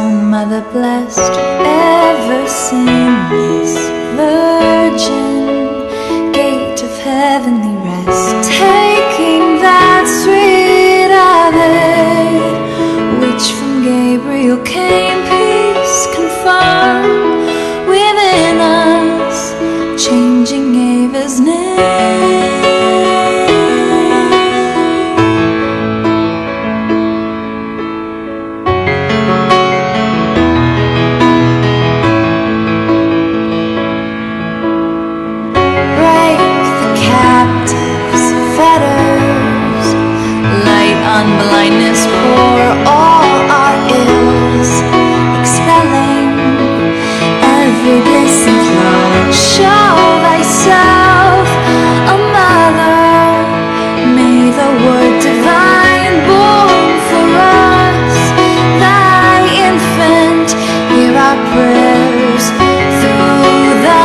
some mother blessed ever sinless virgin, gate of heavenly rest, taking that sweet Ave, which from Gabriel came, peace confirm within us, changing Ava's name. Blindness, pour all our ills, expelling every bliss and flow. Show thyself a mother, may the word divine born for us, thy infant, hear our prayers through the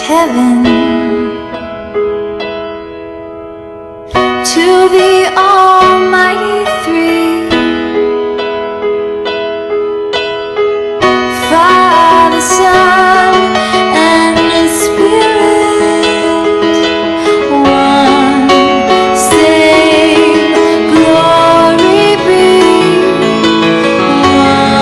heaven to the Almighty Three, Father, Son, and the Spirit, one same glory be, one.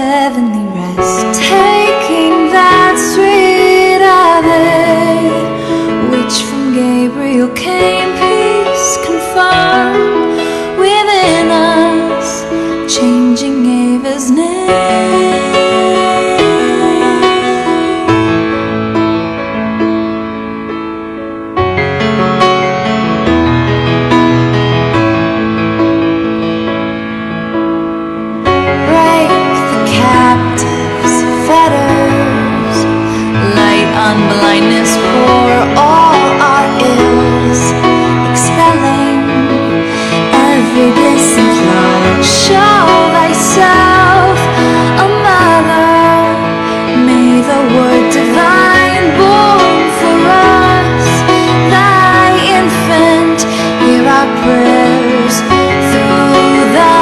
heavenly rest, taking that sweet Ave, which from Gabriel came, peace confirmed within us, changing Ava's name. Blindness for all our ills, expelling every bliss and flower. Show thyself a mother, may the word divine born for us, thy infant, hear our prayers through the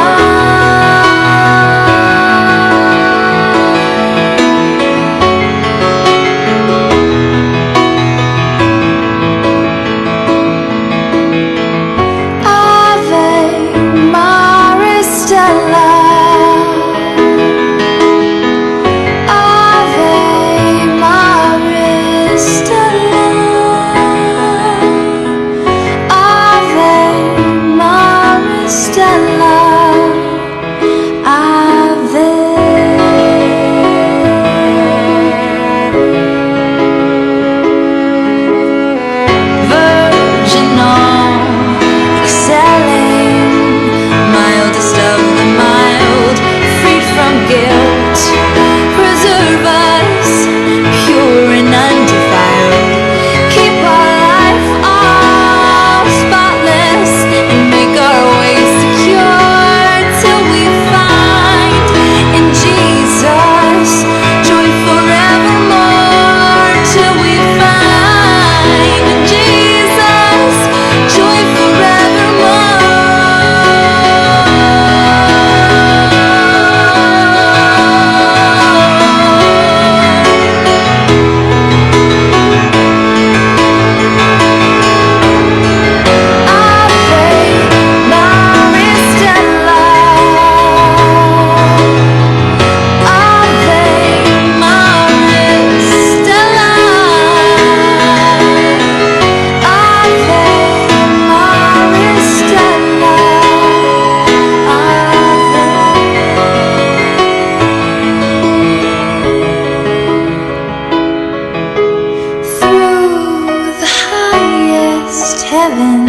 heaven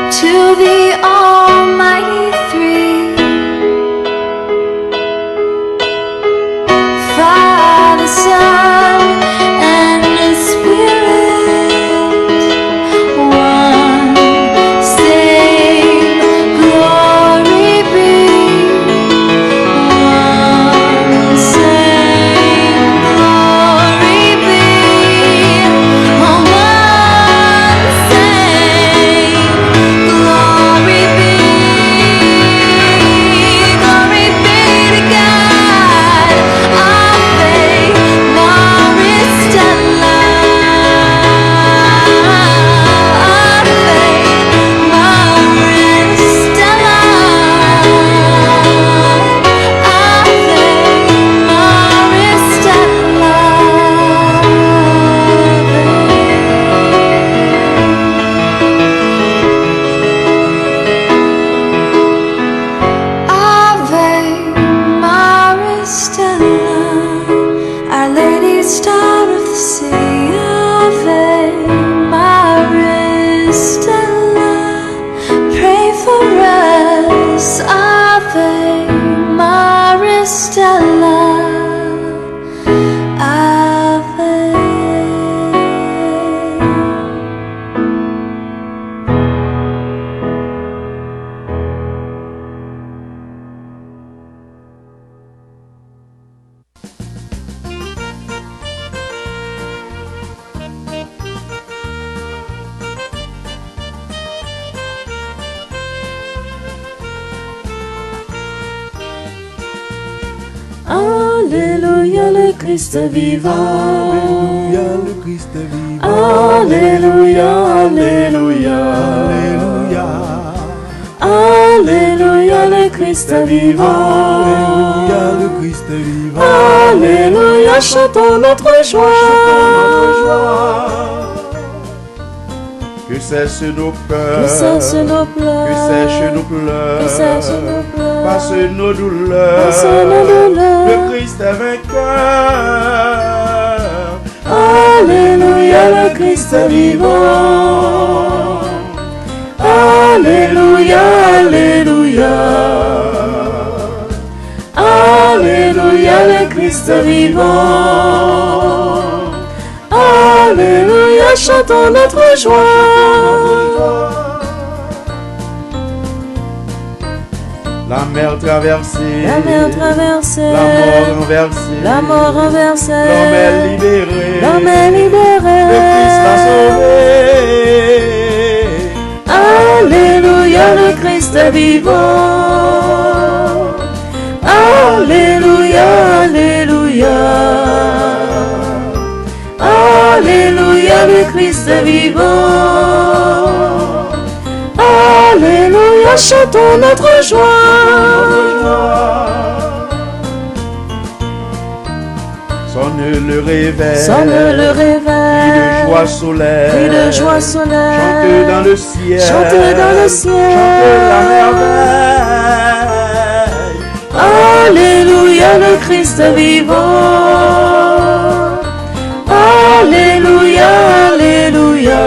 to the Almighty Three, Father, Son, and the Spirit, one same glory be, one same glory be, one same glory be, glory be to God. Ave Maris Stella, Ave Maris Stella, Ave Maris Stella. Ave Maris Stella, Our Lady Star of the Sea. Ave Maris Stella, pray for us. Ave Maris Stella, Ave. Alléluia, le Christ est vivant. Alléluia, le Christ est vivant. Alléluia, alléluia. Alléluia. Alléluia, le le Christ vivant. Alléluia, le Christ vivant. Alléluia, chantons notre joie. Que cessent nos peurs, Que cessent nos pleurs. que sèchent nos pleurs, Que sèchent nos pleurs. passe nos douleurs, Passe nos douleurs. le Christ est vainqueur. Alléluia, le Christ vivant. Alléluia, Alléluia. Alléluia, le Christ vivant. Alléluia, chantons notre joie. La mer traversée, La mer traversée, la mort renversée, la mort renversée, l'homme est libéré, l'homme est libéré. le Christ l'a sauvé. Alléluia, le Christ est vivant. Alléluia, Alléluia. Alléluia, le Christ est vivant. Alléluia, chantons notre joie. Sonne le réveil, Sonne le cri réveil, de joie solaire, cri de joie solaire. chante dans le ciel, Chante dans le ciel. chante la merveille. Alléluia, le Christ est vivant. Alléluia, Alléluia.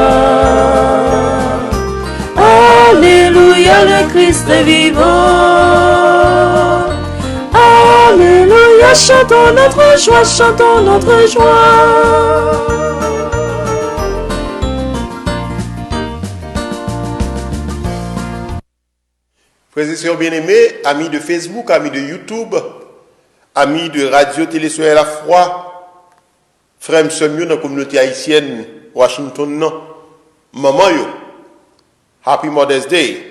Alléluia, le Christ est vivant. Alléluia, chantons notre joie, chantons notre joie. Frères et sœurs bien-aimés, amis de Facebook, amis de YouTube, amis de Radio Télé Soleil la Foi, frères et sœurs dans la communauté haïtienne Washington, non. Maman yo, Happy Mother's Day.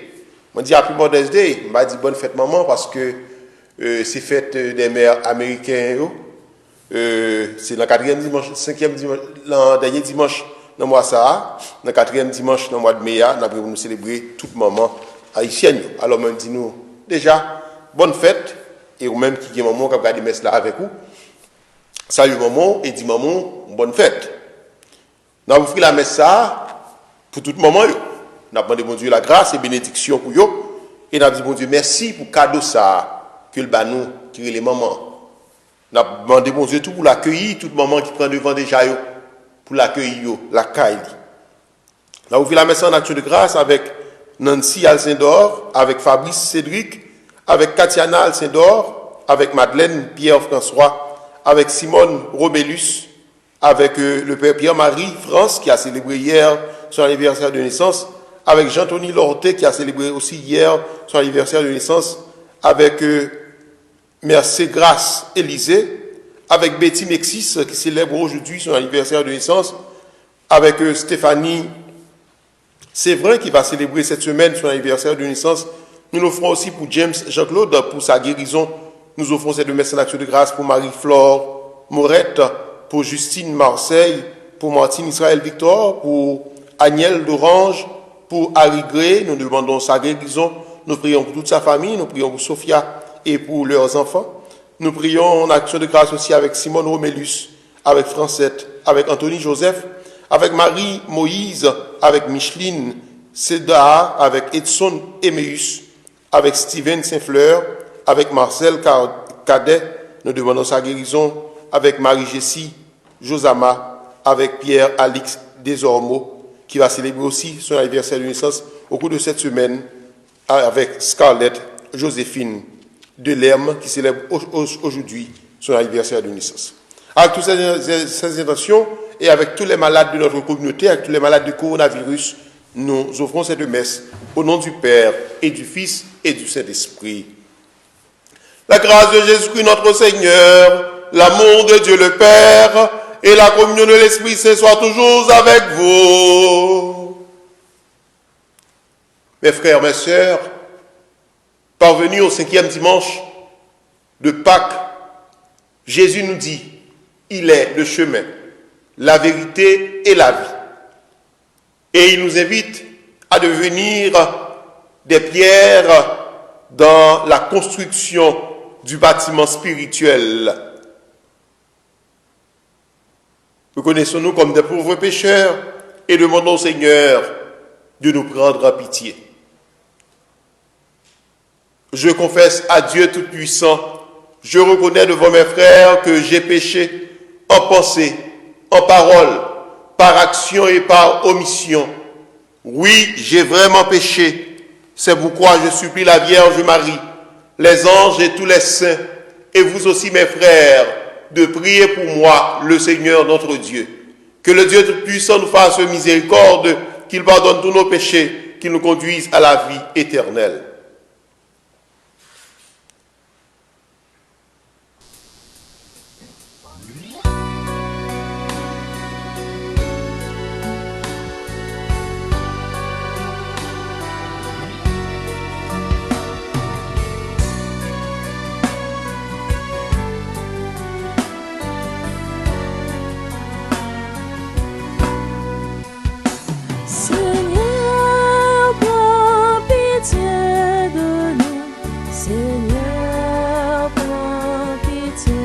Je dis Happy Mother's Day, je dis bonne fête maman parce que c'est fête des mères américaines. C'est le 4e dimanche, 5e dimanche, le dernier dimanche dans le mois ça, le 4e dimanche dans le mois de mai, nous avons célébrer toute maman haïtienne. Alors, je dis nous déjà, bonne fête, et ou même qui est maman qui a regardé messe là avec vous. Salut maman, et dit maman, bonne fête. Nous avons fait la messe ça pour toute maman. Nous avons demandé bon Dieu la grâce et bénédiction pour eux. Et nous avons dit bon Dieu merci pour le cadeau ça que le banou qui est les mamans. Nous avons demandé bon Dieu tout pour l'accueillir, toute maman qui prend devant déjà yo, pour l'accueillir, la caille. Nous avons fait la messe en action de grâce avec Nancy Alcindor, avec Fabrice Cédric, avec Katiana Alcindor, avec Madeleine Pierre-François, avec Simone Robélus, avec le père Pierre-Marie France qui a célébré hier son anniversaire de naissance, avec Jean-Tony Lorté qui a célébré aussi hier son anniversaire de naissance, avec Merci Grâce Élysée, avec Betty Mexis qui célèbre aujourd'hui son anniversaire de naissance, avec Stéphanie C'est vrai qu'il va célébrer cette semaine son anniversaire de naissance. Nous l'offrons aussi pour James Jean-Claude pour sa guérison. Nous offrons cette messe en action de grâce pour Marie-Flore Morette, pour Justine Marseille, pour Martine Israël Victor, pour Agnès d'Orange, pour Harry Gray. Nous demandons sa guérison. Nous prions pour toute sa famille. Nous prions pour Sophia et pour leurs enfants. Nous prions en action de grâce aussi avec Simone Romélus, avec Francette, avec Anthony Joseph, avec Marie Moïse, avec Micheline Seda, avec Edson Emmaüs, avec Steven Saint-Fleur, avec Marcel Cadet, nous demandons sa guérison, avec Marie-Jessie Josama, avec Pierre-Alix Desormeaux, qui va célébrer aussi son anniversaire de naissance au cours de cette semaine, avec Scarlett Joséphine Delerme, qui célèbre aujourd'hui son anniversaire de naissance. Avec toutes ces intentions, et avec tous les malades de notre communauté, avec tous les malades du coronavirus, nous offrons cette messe au nom du Père et du Fils et du Saint-Esprit. La grâce de Jésus-Christ notre Seigneur, l'amour de Dieu le Père et la communion de l'Esprit Saint soient toujours avec vous. Mes frères, mes sœurs, parvenus au 5e dimanche de Pâques, Jésus nous dit, il est le chemin, la vérité et la vie. Et il nous invite à devenir des pierres dans la construction du bâtiment spirituel. Reconnaissons-nous comme des pauvres pécheurs et demandons au Seigneur de nous prendre en pitié. Je confesse à Dieu Tout-Puissant, je reconnais devant mes frères que j'ai péché en pensée, en parole, par action et par omission. Oui, j'ai vraiment péché. C'est pourquoi je supplie la Vierge Marie, les anges et tous les saints, et vous aussi mes frères, de prier pour moi, le Seigneur notre Dieu. Que le Dieu Tout-Puissant nous fasse miséricorde, qu'il pardonne tous nos péchés, qu'il nous conduise à la vie éternelle. Seigneur, prends pitié de nous. Seigneur, prends pitié.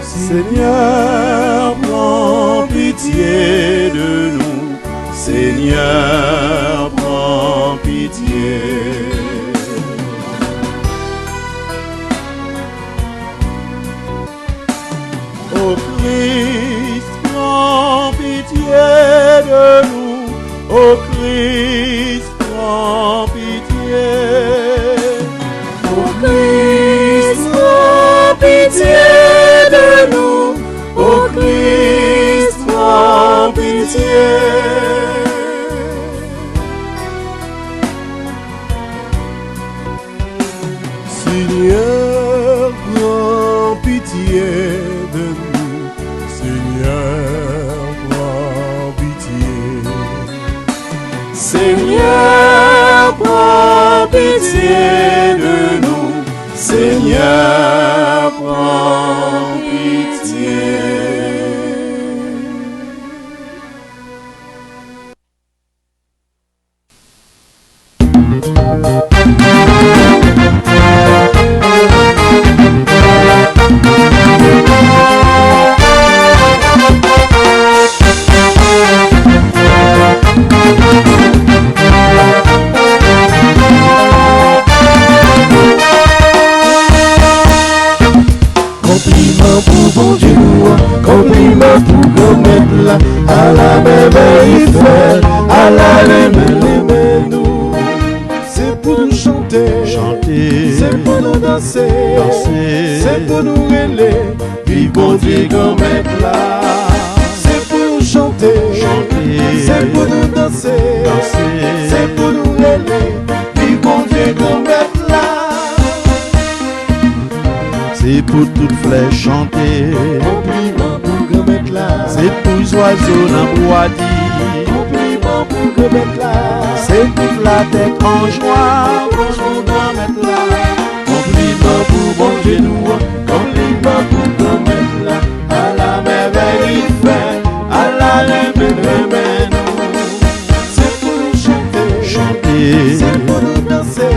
Seigneur, prends pitié de nous. Seigneur, prends pitié. Ô Christ, prends pitié de nous. Ô Christ, prends pitié. Ô Christ, prends pitié de nous. Ô Christ, prends pitié. Seigneur, prends pitié de nous. Seigneur, prends pitié. Seigneur, prends pitié de nous. Seigneur, prends pitié. Compliment pour bon Dieu, compliment pour remettre là, à la merveille faire, à la même nous. C'est pour nous chanter, c'est pour nous danser, c'est pour nous mêler, puis bon Dieu remettre là. C'est pour nous chanter, c'est pour nous danser, c'est pour nous mêler, puis bon Dieu remettre là. C'est pour toute flèche chanter. Compliment pour remettre là. C'est pour les oiseaux dans bois dit. Compliment pour remettre là. C'est toute la tête en joie. Pour remettre là. Compliment pour bon Dieu nous. Compliment pour remettre là. À la merveille il fait. À la remède nous. C'est pour nous chanter. C'est pour nous danser.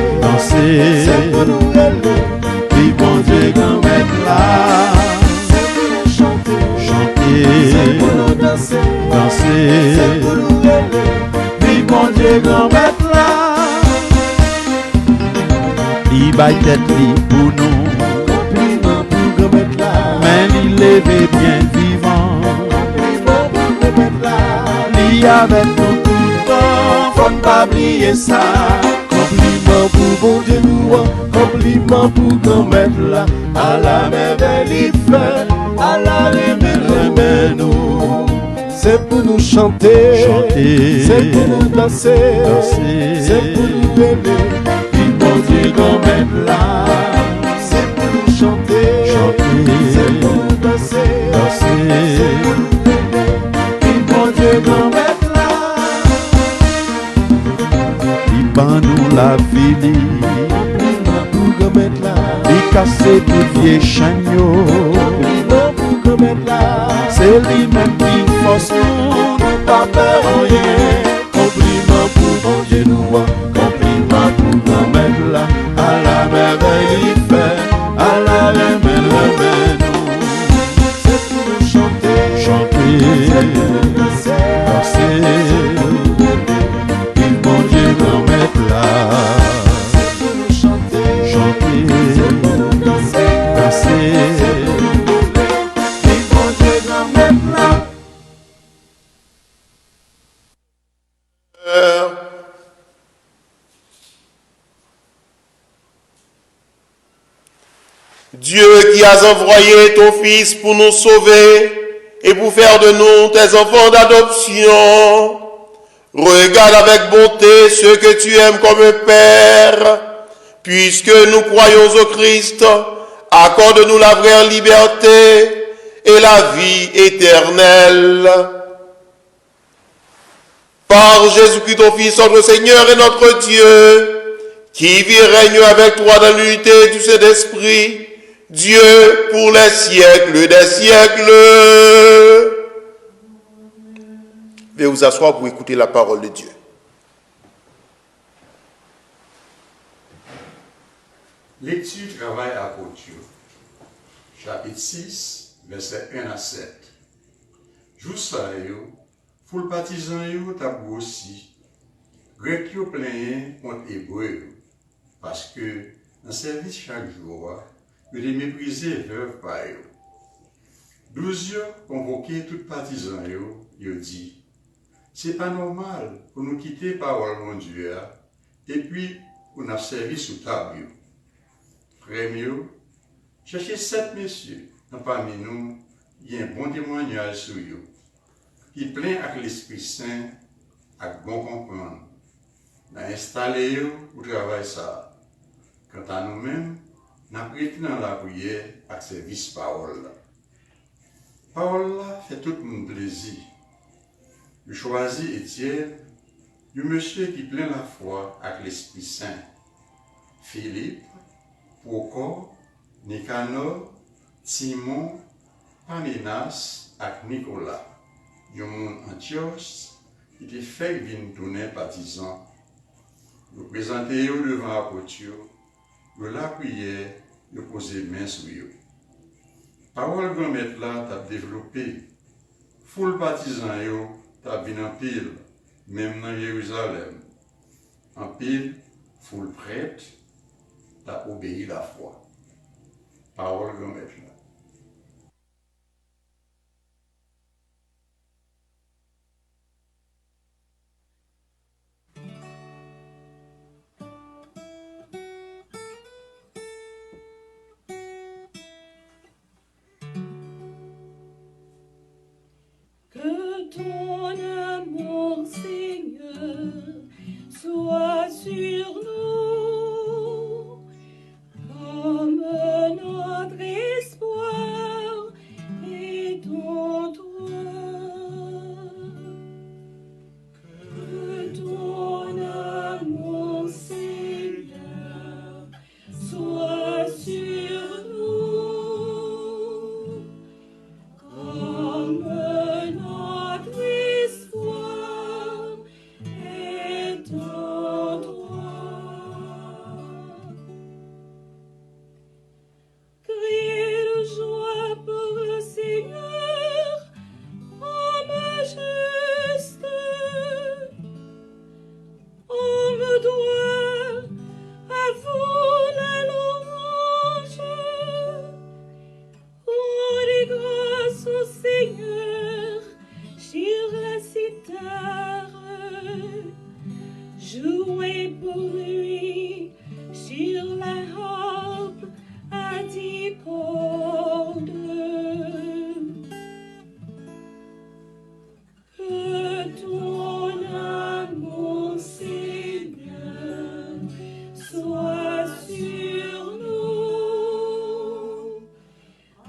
C'est pour nous élever. Puis bon Dieu qu'on mette là. C'est pour nous chanter. C'est pour nous danser. C'est pour nous élever. Puis bon Dieu qu'on mette là. Il baille tête li pour nous. Compliment pour qu'on mette là. Mais il levé bien vivant. Compliment pour qu'on mette là. Li avec nous tout le temps. Faut pas oublier ça. Compliment pour bon Dieu nous. Compliment pour qu'on mette là. À la merveille il fait. À la remède nous. C'est pour nous chanter. C'est pour nous danser. C'est pour nous aimer. Puis bon Dieu qu'on mette là. C'est pour nous chanter. C'est pour nous danser. C'est pour nous aimer. Puis bon Dieu qu'on mette là. Il ban nous la vie. Compliment pour qu'on mette là. Il casse tout vieux chagnon. Compliment pour qu'on mette là. C'est lui-même qui force nous. Pas peur en rien. Compliment pour bon Dieu nous. Compliment pour grand-mère là, à la merveille il fait, à la remède, nous. C'est pour nous chanter, c'est pour nous danser, vive mon Dieu grand-mère là. C'est pour nous chanter, c'est pour nous danser, vive mon Dieu grand-mère là. Dieu qui as envoyé ton Fils pour nous sauver et pour faire de nous tes enfants d'adoption, regarde avec bonté ceux que tu aimes comme un Père. Puisque nous croyons au Christ, accorde-nous la vraie liberté et la vie éternelle. Par Jésus-Christ, ton Fils, notre Seigneur et notre Dieu, qui vit et règne avec toi dans l'unité du Saint-Esprit, Dieu pour les siècles des siècles. Veuillez vous asseoir pour écouter la parole de Dieu. Lecture du travail à Apôtres, chapitre 6, verset 1 à 7. Juste ça, foule partisan yo tabou aussi, grec yo plein contre hébreu, parce que dans service chaque jour, yo les mépriser veuve par yo. 12 yo convoqué tout partisan yo dit, c'est pas normal pour nous quitter parole mon Dieu, et puis pour nous servir sous table. Frère, cherchez 7 messieurs, parmi nous, il y a un bon témoignage sur eux, qui plein avec l'Esprit Saint, avec bon comprendre. Nous installé pour travailler ça. Quant à nous-mêmes, nous prêtons dans la prière avec service parole. Parole là fait tout le monde plaisir. Je choisis Étienne, un monsieur qui plein la foi avec l'Esprit Saint. Philippe, Procor, Nicanor, Simon, Paminas et Nicolas. Un monde Antioche qui était fait venir tourner partisan. Nous présenter devant l'apôtre, nous la prière, nous poser main sur eux. Parole grand-mère là t'a développé. Foule partisan t'a venu en pile, même dans Jérusalem. En pile, foule prête, t'a obéi la foi. Parole grand-mère là. Que ton amour, Seigneur, soit sur nous, comme notre espoir est en toi. Que ton amour, Seigneur, soit sur nous, comme notre espoir est en toi. Criez de joie pour le Seigneur, homme juste, homme droit, à vous la louange. Rendez grâce au Seigneur sur la cithare. Jouez pour lui sur la harpe à 10 cordes. Que ton amour, Seigneur, soit sur nous,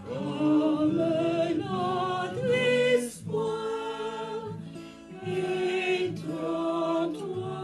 comme notre espoir est en toi.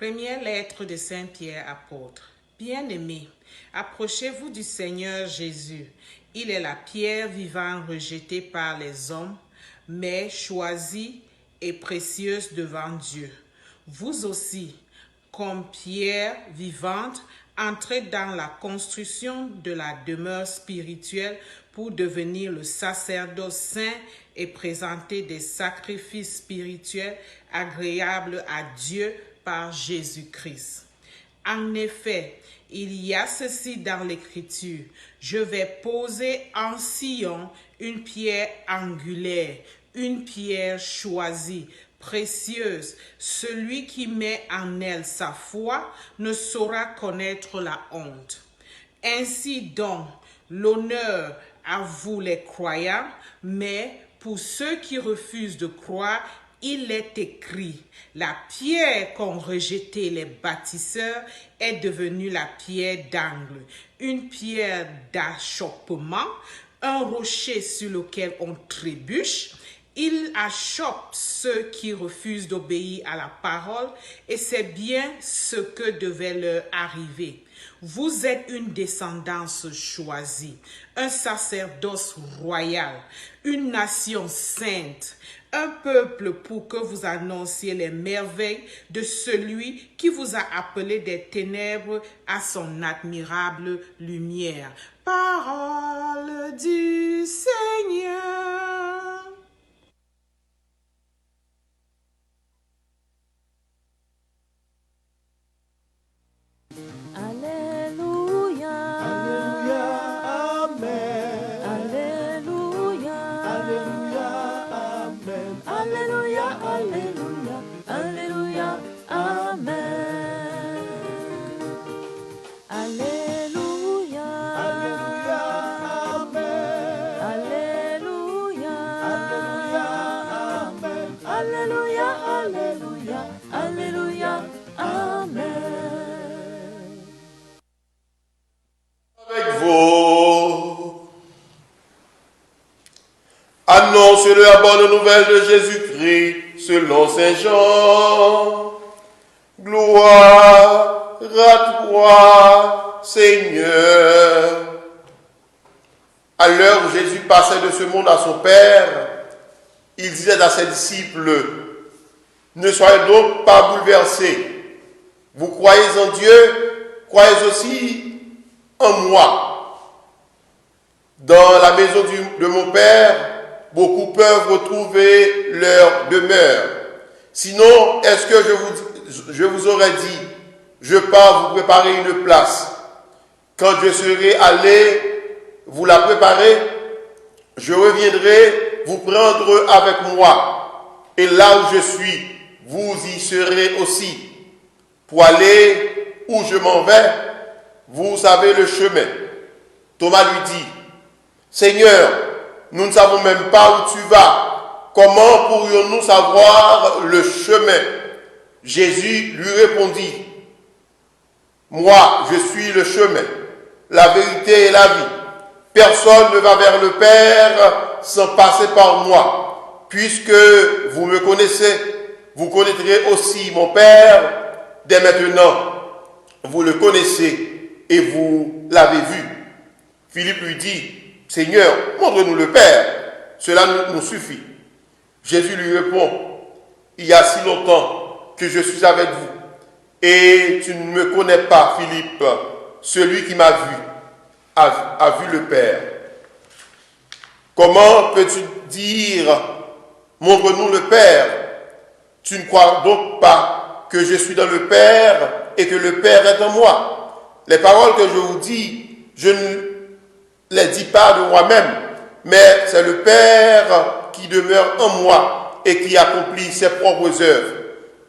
Première lettre de Saint Pierre apôtre. Bien-aimés, approchez-vous du Seigneur Jésus. Il est la pierre vivante rejetée par les hommes, mais choisie et précieuse devant Dieu. Vous aussi, comme pierre vivante, entrez dans la construction de la demeure spirituelle pour devenir le sacerdoce saint et présenter des sacrifices spirituels agréables à Dieu par Jésus-Christ. En effet, il y a ceci dans l'Écriture. Je vais poser en Sion une pierre angulaire, une pierre choisie, précieuse. Celui qui met en elle sa foi ne saura connaître la honte. Ainsi donc, l'honneur à vous les croyants, mais pour ceux qui refusent de croire, il est écrit, la pierre qu'ont rejetée les bâtisseurs est devenue la pierre d'angle, une pierre d'achoppement, un rocher sur lequel on trébuche. Il achoppe ceux qui refusent d'obéir à la parole et c'est bien ce que devait leur arriver. Vous êtes une descendance choisie, un sacerdoce royal, une nation sainte, un peuple pour que vous annonciez les merveilles de celui qui vous a appelé des ténèbres à son admirable lumière. Parole du Seigneur. Alléluia. Alléluia, Amen. Alléluia. Alléluia, Amen. Alléluia, Alléluia, Alléluia, Amen. Alléluia. Alléluia, Amen. Alléluia. Alléluia, Amen. Alléluia, Alléluia, Alléluia, Amen. Avec vous. Annonce la bonne nouvelle de Jésus-Christ selon Saint Jean. Gloire à toi, Seigneur. À l'heure où Jésus passait de ce monde à son Père, il disait à ses disciples, ne soyez donc pas bouleversés. Vous croyez en Dieu, croyez aussi en moi. Dans la maison de mon Père, beaucoup peuvent retrouver leur demeure. Sinon, est-ce que je vous aurais dit, je pars vous préparer une place. Quand je serai allé vous la préparer, je reviendrai vous prendre avec moi. Et là où je suis, vous y serez aussi. Pour aller où je m'en vais, vous savez le chemin. Thomas lui dit, Seigneur, nous ne savons même pas où tu vas. Comment pourrions-nous savoir le chemin? Jésus lui répondit, moi, je suis le chemin, la vérité et la vie. Personne ne va vers le Père sans passer par moi. Puisque vous me connaissez, vous connaîtrez aussi mon Père. Dès maintenant, vous le connaissez et vous l'avez vu. Philippe lui dit, Seigneur, montre-nous le Père, cela nous suffit. Jésus lui répond, il y a si longtemps que je suis avec vous, et tu ne me connais pas, Philippe. Celui qui m'a vu a vu le Père. Comment peux-tu dire, montre-nous le Père? Tu ne crois donc pas que je suis dans le Père et que le Père est en moi? Les paroles que je vous dis, je ne les dis pas de moi-même, mais c'est le Père qui demeure en moi et qui accomplit ses propres œuvres.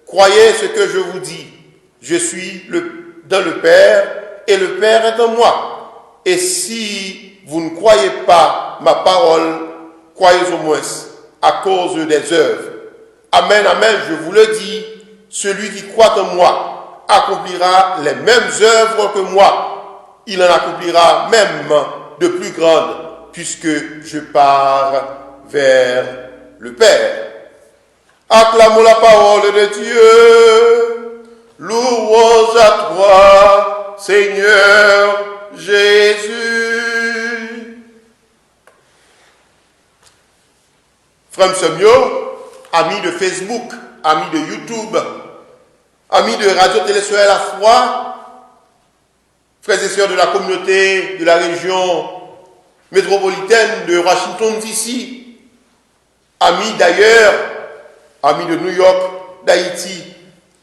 Croyez ce que je vous dis. Je suis dans le Père et le Père est en moi. Et si vous ne croyez pas ma parole, croyez au moins à cause des œuvres. Amen, amen, je vous le dis, celui qui croit en moi accomplira les mêmes œuvres que moi. Il en accomplira même de plus grandes, puisque je pars vers le Père. Acclamons la parole de Dieu. louange à toi, Seigneur Jésus. Frère Samuel, amis de Facebook, amis de YouTube, amis de Radio Télé Soleil la Foi, frères et sœurs de la communauté de la région métropolitaine de Washington DC, amis d'ailleurs, amis de New York, d'Haïti,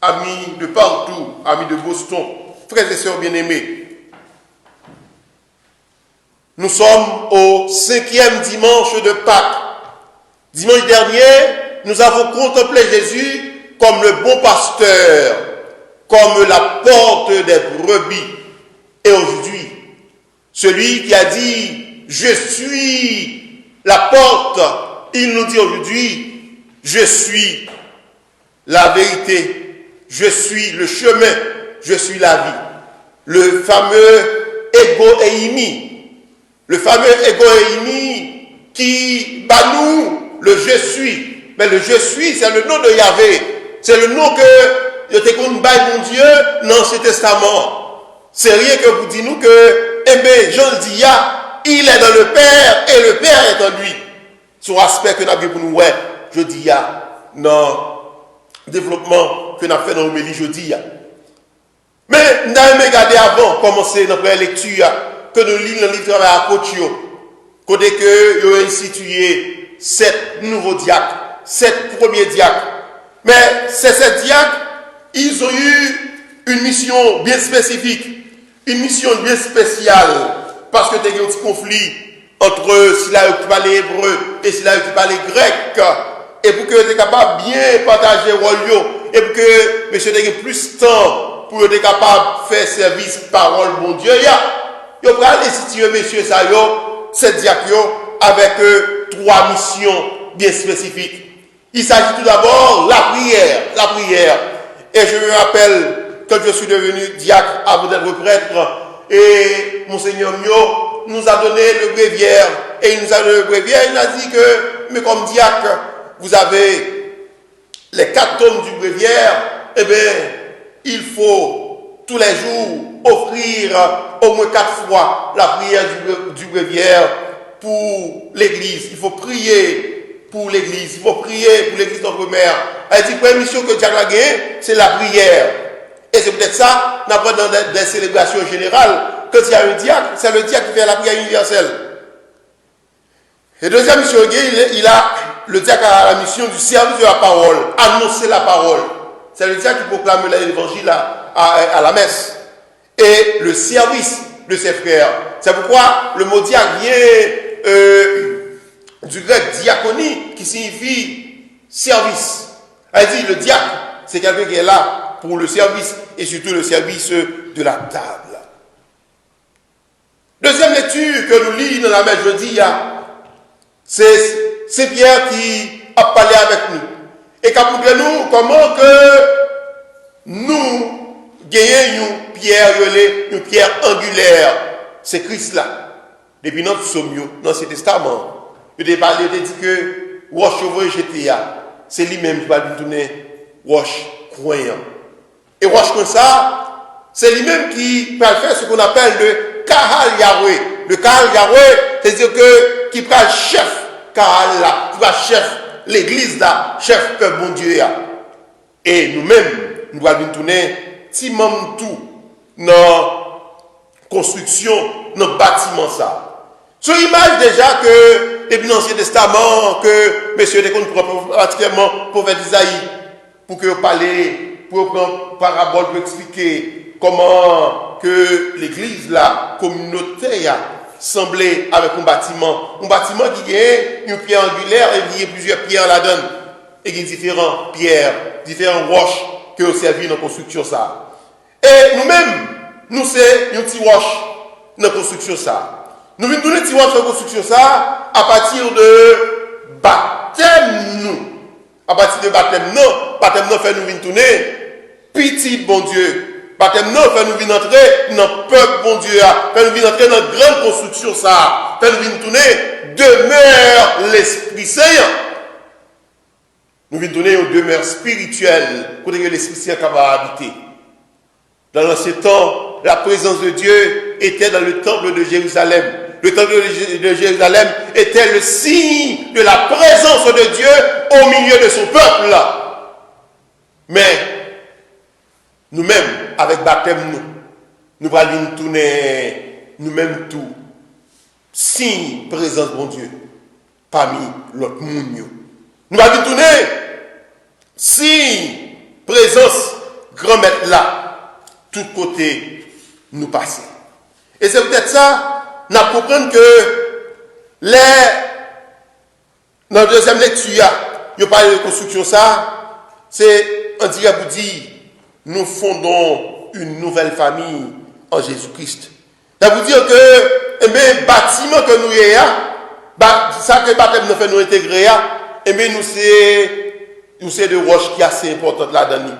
amis de partout, amis de Boston, frères et sœurs bien-aimés. Nous sommes au 5e dimanche de Pâques. Dimanche dernier, nous avons contemplé Jésus comme le bon pasteur, comme la porte des brebis. Et aujourd'hui, celui qui a dit « Je suis la porte », il nous dit aujourd'hui « Je suis la vérité, je suis le chemin, je suis la vie ». Le fameux Ego Eimi, le fameux Ego Eimi qui bat nous le je suis. Mais le je suis, c'est le nom de Yahvé. C'est le nom que Yote kon bay mon Dieu dans l'Ancien Testament. C'est rien que vous dites nous que, eh bien, Jean le dit, il est dans le Père et le Père est en lui. Son aspect que nous avons pour nous, ouais, je dis, non, développement que nous avons fait dans l'homélie, je dis. Mais nous avons regardé avant, commencer notre lecture, que nous lisons le livre de la Côte-Yo, côté que nous avons institué 7 nouveaux diacres, 7 premiers diacres. Mais ces 7 diacres, ils ont eu une mission bien spécifique, une mission bien spéciale, parce que il y a eu un petit conflit entre ceux-là qui parlaient hébreu et ceux-là qui parlaient grec, et pour que vous soyez capable de bien partager le rôle, et pour que monsieur ait plus de temps pour être capable de faire service parole bon Dieu, il va aller situer monsieur ça, ces diacres, avec 3 missions bien spécifiques. Il s'agit tout d'abord de la prière. Et je me rappelle que je suis devenu diacre avant d'être prêtre, et Monseigneur Mio nous a donné le bréviaire, et il nous a donné le bréviaire, il a dit que, mais comme diacre, vous avez les 4 tomes du bréviaire, eh bien, il faut tous les jours offrir au moins 4 fois la prière du bréviaire pour l'église. Il faut prier pour l'église. Il faut prier pour l'église d'Entremer. Elle dit que la mission que Dieu a gagnée, c'est la prière. Et c'est peut-être ça, nous apprenons dans des célébrations générales, que s'il y a un diacre, c'est le diacre qui fait la prière universelle. Et deuxième mission, le diacre a la mission du service de la parole, annoncer la parole. C'est le diacre qui proclame l'évangile à la messe. Et le service de ses frères. C'est pourquoi le mot diacre vient du grec diaconie, qui signifie service. Elle dit le diacre, c'est quelqu'un qui est là pour le service, et surtout le service de la table. Deuxième lecture que nous lisons dans la messe jeudi, c'est Pierre qui a parlé avec nous. Et qui a montré nous comment que nous gagnons une pierre angulaire. C'est Christ là. Depuis notre psaume, dans l'Ancien Testament, il a parlé, il a dit que roche cheveux GTA, c'est lui-même qui va lui donner roche croyant. Et roche comme ça, c'est lui-même qui va faire ce qu'on appelle le Kahal Yahweh. Le Kahal Yahweh, c'est-à-dire que qui prend chef Kahal là, qui va chef l'église là, chef que bon Dieu là. Et nous-mêmes, nous allons nous tourner timam tout dans construction, dans bâtiment ça. Sur l'image déjà que depuis l'Ancien Testament, que monsieur Descon pratiquement prophète Isaïe, pour que vous parlez, pour prendre parabole, pour expliquer comment que l'église, la communauté, semblait avec un bâtiment qui a une pierre angulaire et il y a plusieurs pierres là-dedans, et qui a différentes pierres, différentes roches que vous servez dans la construction ça. Et nous-mêmes, nous c'est une petite roche dans la construction ça. Nous venons donner une roche dans la construction ça à partir de baptême nous. À partir de baptême nous fait nous venir tourner petit bon Dieu. Baptême nous fait nous venir entrer dans le peuple bon Dieu. Fait nous venir entrer dans la grande construction ça. Fait nous venir tourner demeure l'Esprit Saint. Nous venons tourner une demeure spirituelle pour que l'Esprit Saint capable habiter. Dans l'ancien temps, la présence de Dieu était dans le temple de Jérusalem. Le temple de Jérusalem était le signe de la présence de Dieu au milieu de son peuple. Mais nous-mêmes, avec baptême, nous allons tourner nous-mêmes tout. Signe présence de Dieu parmi l'autre monde. Nous allons tourner signe présence grand maître là, tout côté nous passer. Et c'est peut-être ça, nous comprenons que dans la deuxième lecture, il parle de construction ça, c'est on dirait pour dire, nous fondons une nouvelle famille en Jésus-Christ. Ça veut dire que le bâtiment que nous ayons, ça que le baptême nous fait nous intégrer, nous c'est de roches qui est assez importante là-dedans.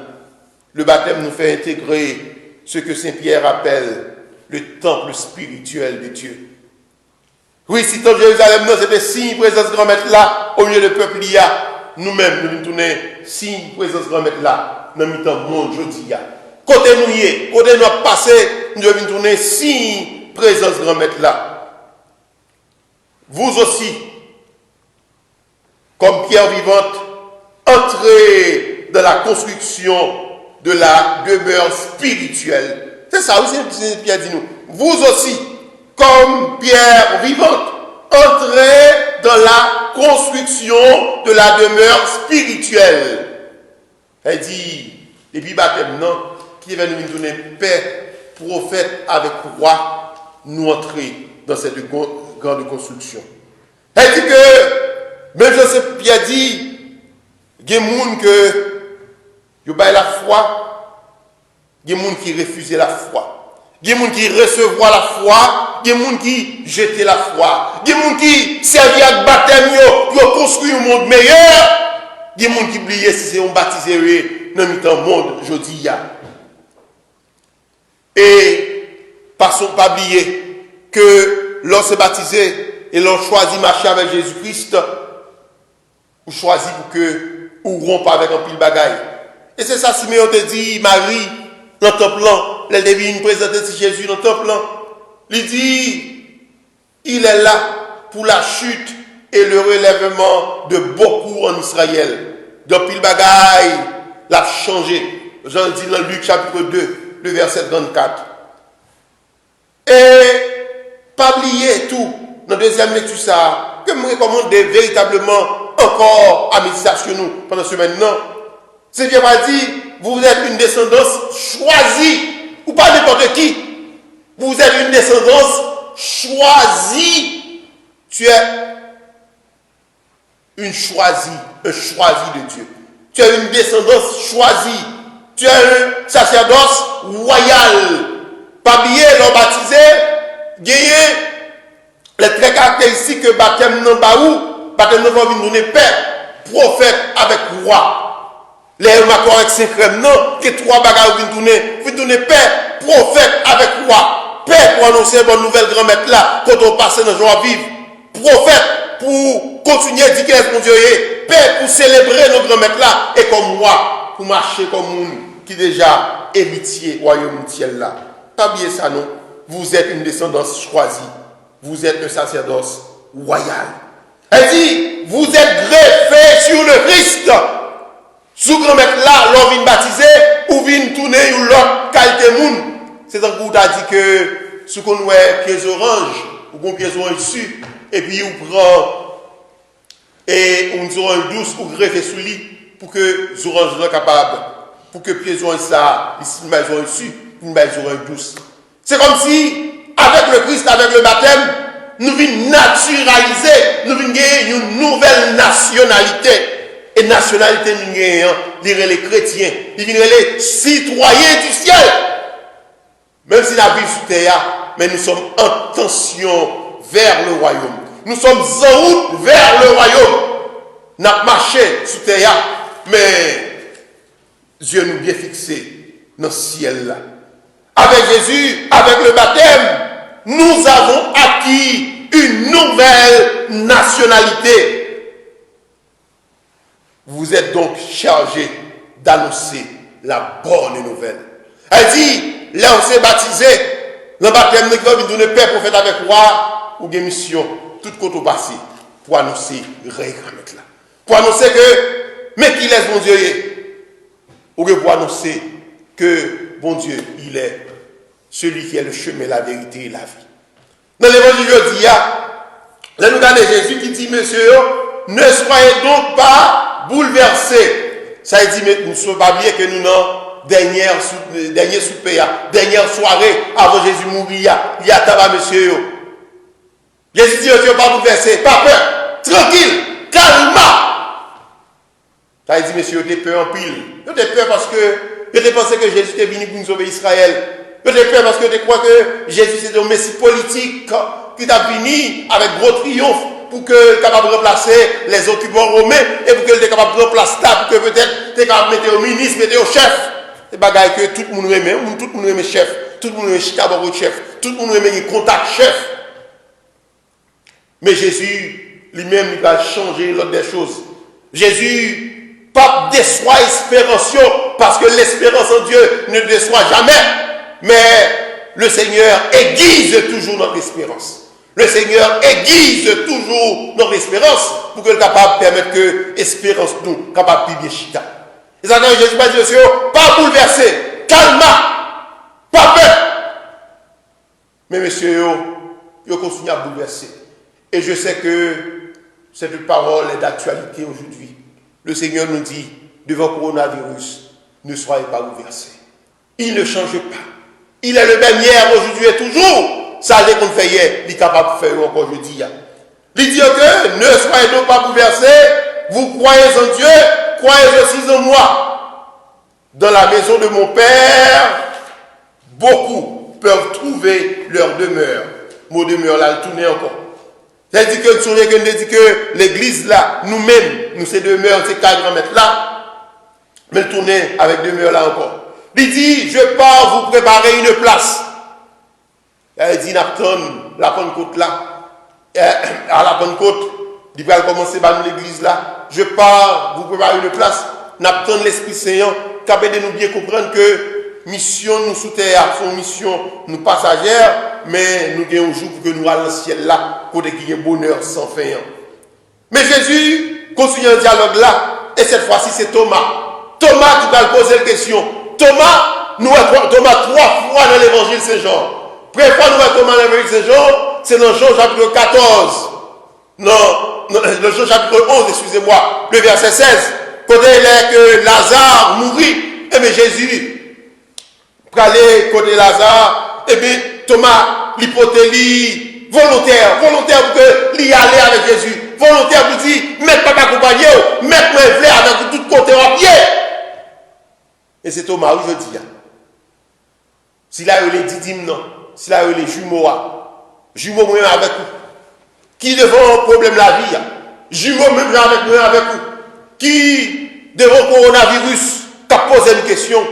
Le baptême nous fait intégrer ce que Saint Pierre appelle le temple spirituel de Dieu. Oui, si le temple de Jérusalem, c'était signe présence grand maître là, au milieu du peuple, il y a nous-mêmes, nous tournons signe présence grand maître là, dans le monde aujourd'hui. Côté nous y est, côté nous passé, nous devons tourner signe présence grand maître là. Vous aussi, comme pierre vivante, entrez dans la construction de la demeure spirituelle. C'est ça aussi, Pierre dit nous. Vous aussi, comme pierre vivante, entrez dans la construction de la demeure spirituelle. Elle dit, depuis baptême, non, qui va nous donner paix, prophète avec roi, nous entrer dans cette grande construction. Elle dit que, même Joseph Pierre dit, il y a des gens qui ont la foi, il y a des gens qui refusent la foi. Il y a des gens qui recevoir la foi, il y a des gens qui jettent la foi. Il y a des gens qui servent à baptême, qui ont construit un monde meilleur. Il y a des gens qui oublient si c'est un baptisé dans le monde aujourd'hui. Et passons pas oublier que lorsque baptisé et l'on choisit de marcher avec Jésus-Christ, ou choisit pour que ou rompe avec un pile bagaille. Et c'est ça, Simeon te dit, Marie, dans ton plan, elle devine présenter Jésus dans ton plan. Il dit, il est là pour la chute et le relèvement de beaucoup en Israël. Donc, pile bagaille, l'a changé. Jean dit dans Luc chapitre 2, le verset 34. Et, pas oublier tout, dans la deuxième lecture, ça, que me recommande véritablement encore à méditation nous pendant ce maintenant. C'est bien dit, vous êtes une descendance choisie, ou pas n'importe qui. Vous êtes une descendance choisie. Tu es une choisie, un choisi de Dieu. Tu es une descendance choisie. Tu es un sacerdoce royal. Pas oublier, l'homme baptisé, gagner les traits caractéristiques que baptême non pas où. Baptême nous va venir donner paix, prophète avec roi. Les macors avec Saint-Crème, non, que trois bagages viennent donner paix, prophète avec roi. Paix pour annoncer une bonne nouvelle grand-mère là, quand on passe dans joie vive. Prophète pour continuer à dire qu'est-ce mon Dieu est. Paix pour célébrer nos grand-mères là, et comme roi, pour marcher comme nous, qui déjà héritier royaume ciel là. Pas oublier ça, non. Vous êtes une descendance choisie. Vous êtes un sacerdoce royal. Elle dit, vous êtes greffés sur le Christ. Sous grand-mère là, l'on vient baptiser, ou vient tourner, ou l'autre qualité moun. C'est un coup où tu as dit que, ce qu'on voit pieds orange, ou qu'on pieds orange dessus, et puis on prend, et on dit orange douce, ou greffer sous lit, pour que les oranges soient capables, pour que pieds orange ça, ici, une maison dessus, une maison orange douce. C'est comme si, avec le Christ, avec le baptême, nous venons naturaliser, nous venons gagner une nouvelle nationalité. Et nationalité, nous gagnons, les chrétiens, ils viennent les citoyens du ciel. Même si la vie sur terre, mais nous sommes en tension vers le royaume. Nous sommes en route vers le royaume. Nous avons marché sur terre, mais Dieu nous bien fixé dans le ciel là. Avec Jésus, avec le baptême, nous avons acquis une nouvelle nationalité. Vous êtes donc chargés d'annoncer la bonne nouvelle. Elle dit, là on s'est baptisé, le baptême de Christ, nous ne père prophète avec roi, ou des missions, tout côté au passé, pour annoncer règle là. Pour annoncer que, mais qui laisse mon Dieu, ou pour annoncer que, bon Dieu, il est celui qui est le chemin, la vérité et la vie. Dans l'évangile de Dieu, là nous regardons Jésus qui dit, monsieur, ne soyez donc pas bouleversés. Ça veut dire, mais nous ne sommes pas bien que nous n'avons dernière souper, dernière soirée avant Jésus mourir, il y a tabac, monsieur. Jésus dit, ne soyez pas bouleversés, pas peur, tranquille, calme. Ça veut dire, monsieur, vous avez peur en pile. Vous avez peur parce que vous avez pensé que Jésus était venu pour nous sauver Israël. Vous avez peur parce que vous croyez que Jésus c'est un messie politique qui est venu avec gros triomphe pour qu'il soit capable de remplacer les occupants romains et pour qu'il soit capable de remplacer ça, pour que peut-être il soit capable de mettre au ministre, mettre au chef. C'est bagaille que tout le monde aime, tout le monde aime chef, tout le monde aime Chicago chef, tout le monde aime contact chef. Mais Jésus lui-même, il va changer l'ordre des choses. Jésus, pas déçoit l'espérance, parce que l'espérance en Dieu ne déçoit jamais. Mais le Seigneur aiguise toujours notre espérance. Le Seigneur aiguise toujours notre espérance pour que le capable permettre que l'espérance nous capable de bien chita. Et ça, Jésus va dire, pas bouleversé, calma, pas peur. Mais monsieur, il continue à bouleverser. Et je sais que cette parole est d'actualité aujourd'hui. Le Seigneur nous dit, devant le coronavirus, ne soyez pas bouleversés. Il ne change pas. Il est le même hier, aujourd'hui et toujours. Ça, c'est qu'on fait hier, il est capable de faire encore aujourd'hui. Il dit que ne soyez donc pas bouleversés, vous croyez en Dieu, croyez aussi en moi. Dans la maison de mon Père, beaucoup peuvent trouver leur demeure. Mot demeure là, le tourner encore. C'est-à-dire que nous dit que l'église là, nous-mêmes, nous c'est demeure, c'est 4 mètres là, mais le tourner avec demeure là encore. Il dit, je pars vous préparer une place. Il dit, n'attend la Pentecôte là. À la Pentecôte, il va commencer par l'église là. Je pars vous préparer une place. N'attend l'Esprit Saint. Capable de nous bien comprendre que mission nous sous terre, son mission nous passagères, mais nous avons un jour pour que nous allons dans le ciel là, pour qu'il y ait bonheur sans fin. Mais Jésus continue un dialogue là, et cette fois-ci c'est Thomas. Thomas qui va poser la question. Thomas, nous avons Thomas 3 fois dans l'évangile de Saint-Jean. Première fois nous avons Thomas dans l'évangile de Saint-Jean, c'est dans Jean chapitre 14. Non, le Jean chapitre 11, excusez-moi, le verset 16. Côté que Lazare mourit, et bien Jésus, pour aller côté Lazare, et bien Thomas, l'hypothèse volontaire pour que l'y aller avec Jésus. Volontaire pour dire, mettre pas accompagner, mettre moi vle avec tout côté en pied. Et c'est Thomas où je dis. S'il a eu les didymes, non. S'il a eu les jumeaux, jumeaux même avec vous. Qui devant un problème la vie, jumeaux même avec vous. Qui devant le coronavirus, qui a posé une question,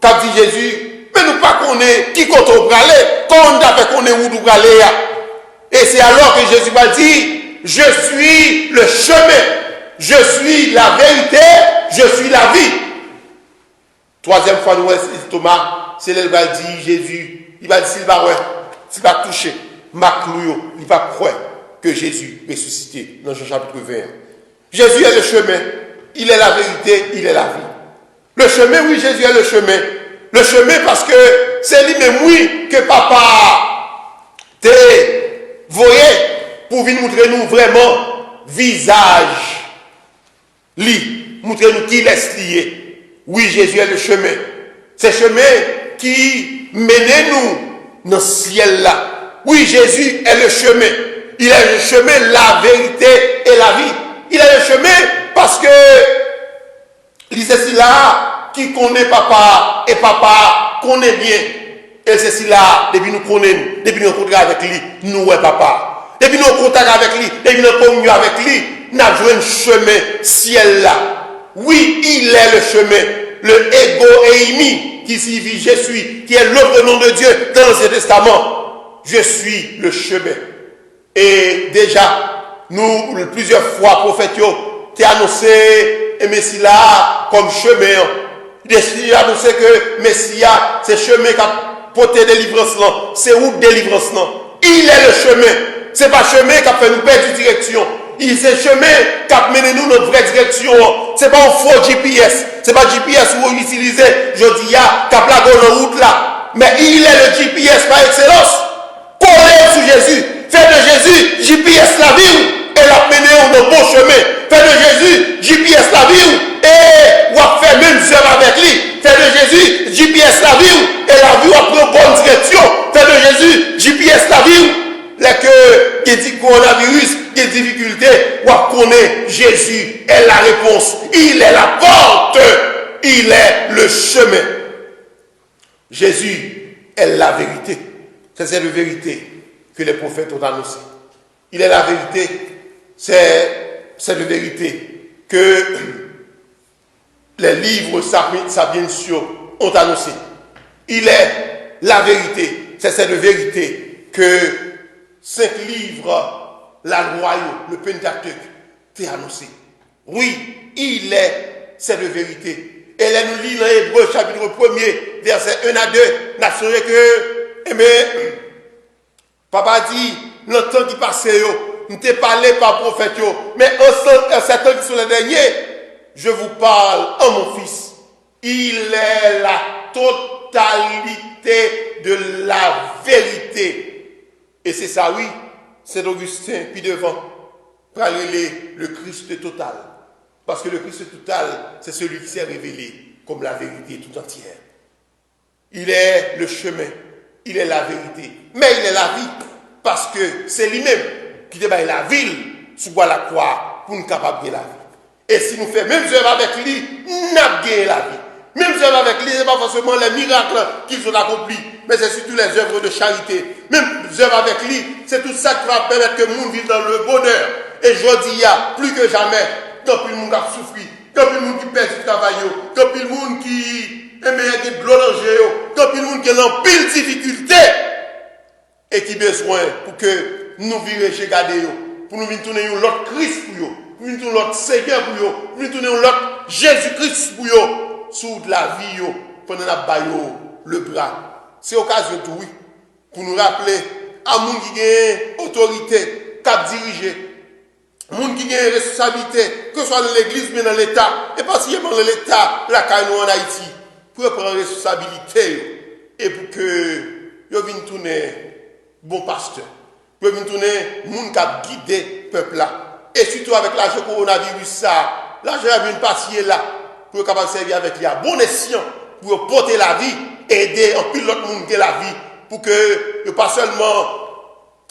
qui a dit Jésus, mais nous pas qu'on est, qui compte au braler, quand on a fait qu'on est où nous braler. Et c'est alors que Jésus va dire, je suis le chemin, je suis la vérité, je suis la vie. Troisième fois, nous Thomas, c'est là qu'il va dire Jésus, il va dire s'il va toucher, Maclouyo, il va croire que Jésus est ressuscité dans Jean chapitre 21. Jésus est le chemin, il est la vérité, il est la vie. Le chemin, oui, Jésus est le chemin. Le chemin parce que c'est lui-même, oui, que papa te voyait pour venir montrer nous vraiment visage. Lui, montrer nous qui laisse lier. Oui, Jésus est le chemin. C'est le chemin qui mène nous dans le ciel là. Oui, Jésus est le chemin. Il est le chemin, la vérité et la vie. Il est le chemin parce que c'est là qui connaît papa et papa connaît bien. Et c'est là, depuis nous connaissons, depuis nous rencontrons avec lui, nous est papa. Depuis nous contact avec lui, depuis nous communions avec lui, nous avons joué un chemin ciel là. Oui, il est le chemin. Le ego eimi qui signifie je suis, qui est l'autre nom de Dieu dans l'Ancien Testament. Je suis le chemin. Et déjà, nous, plusieurs fois, prophètes, t'es annoncé, et Messie là, comme chemin. Il a annoncé que Messia, c'est chemin qui a porté délivrance là, c'est route délivrance là. Il est le chemin. C'est pas chemin qui a fait nous perdre direction. C'est chemin qui a mené nous dans notre vraie direction. C'est pas un faux GPS. C'est pas GPS où on utilise, je dis, qui a plaqué dans la route là. Mais il est le GPS par excellence. Collez sur Jésus. Faites de Jésus GPS la vie et l'a mené dans le bon chemin. Faites de Jésus GPS la vie et on va faire même œuvre avec lui. Faites de Jésus GPS la vie et la vie va prendre bonne direction. Faites de Jésus GPS la vie. Les que qui dit coronavirus, des difficultés, on connaît Jésus est la réponse. Il est la porte. Il est le chemin. Jésus est la vérité. C'est cette vérité que les prophètes ont annoncée. Il est la vérité. C'est cette vérité que les livres sapientiaux ont annoncé. Il est la vérité. C'est cette vérité que 5 livres, la loi, le Pentateuque, t'est annoncé. Oui, il est cette vérité. Et là, nous lisons dans Hébreux chapitre 1er, verset 1 à 2, nous avons que, papa dit, le temps qui passait, nous t'ai parlé par prophète, mais en ces temps qui sont les derniers, je vous parle en mon fils. Il est la totalité de la vérité. Et c'est ça, oui, c'est Augustin, puis devant, pour aller le Christ total. Parce que le Christ total, c'est celui qui s'est révélé comme la vérité tout entière. Il est le chemin, il est la vérité, mais il est la vie, parce que c'est lui-même qui débat la ville sous la croix pour nous capables de la vie. Et si nous faisons même œuvre avec lui, nous avons gagné la vie. Même œuvre avec lui, ce n'est pas forcément les miracles qu'ils ont accomplis, mais c'est surtout les œuvres de charité. Même œuvre avec lui, c'est tout ça qui va permettre que le monde vive dans le bonheur. Et je dis, il y a plus que jamais, tant pis le monde qui a souffert, tant pis le monde qui perd du travail, tant pis le monde qui aime de l'eau dans le jeu, tant pis le monde qui est en pile difficulté et qui a besoin pour que nous vivions chez Gadeo, pour nous venir tourner l'autre Christ pour eux, pour nous tourner l'autre Seigneur pour eux, pour nous tourner l'autre Jésus-Christ pour eux, sous de la vie, pendant la baille le bras. C'est occasion tout, oui, pour nous rappeler à monde qui a autorité, qui a dirigé, monde qui a responsabilité, que ce soit dans l'église, mais dans l'État, et pas seulement dans l'État, la CANO en Haïti, pour prendre responsabilité et pour que vous viennent tourner bon pasteur, pour venir tourner monde qui a guidé le peuple là. Et surtout avec l'argent coronavirus, ça, l'argent a venu passer là, pour être capable de servir avec lui à bon escient, pour porter la vie, aider en pile l'autre monde qui a la vie, pour que pas seulement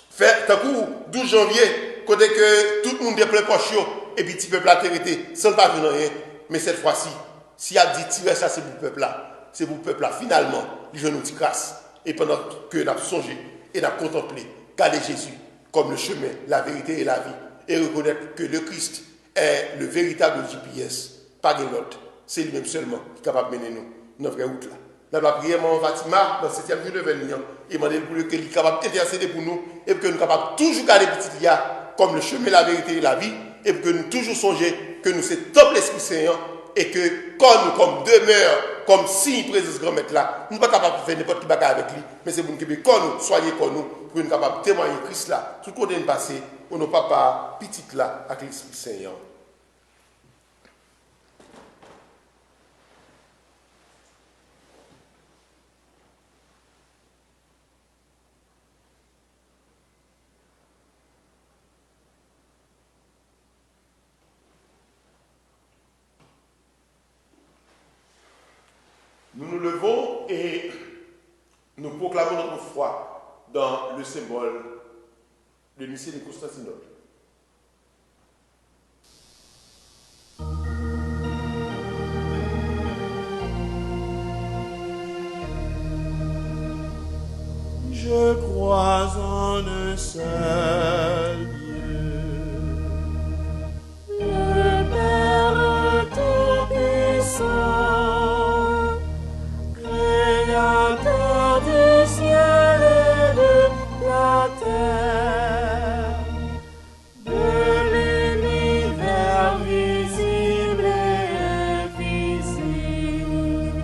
faire un coup 12 janvier, côté que tout le monde est plein poche, et puis petit peuple a été sans pas venir rien. Mais cette fois-ci, s'il a dit tirer ça, c'est pour le peuple là. C'est pour le peuple là. Finalement, les jeunes nous grâce. Et pendant que nous avons songé et nous avons contemplé, garder Jésus comme le chemin, la vérité et la vie, et reconnaître que le Christ est le véritable GPS, pas de l'autre. C'est lui-même seulement qui est capable de mener nous dans la vraie route là. Nous avons prié mon Fatima dans 7e jour de Vénian et demandé pour lui qu'il est capable d'intercéder pour nous et pour que nous soyons capables toujours garder petit Lia comme le chemin, la vérité et la vie et pour que nous toujours songer que nous sommes top l'Esprit Saint et que quand nous comme demeure, comme signe présence grand maître là, nous ne sommes pas capables de faire n'importe qui bagarre avec lui, mais c'est pour nous que quand nous soyez comme nous, pour nous capables de témoigner Christ là, tout côté de passer, on n'a pas petit là avec l'Esprit Saint. Nous nous levons et nous proclamons notre foi dans le symbole de Nicée de Constantinople. Je crois en un seul Dieu, Le Père Tout-Puissant, Créateur du ciel et de la terre, de l'univers visible et invisible.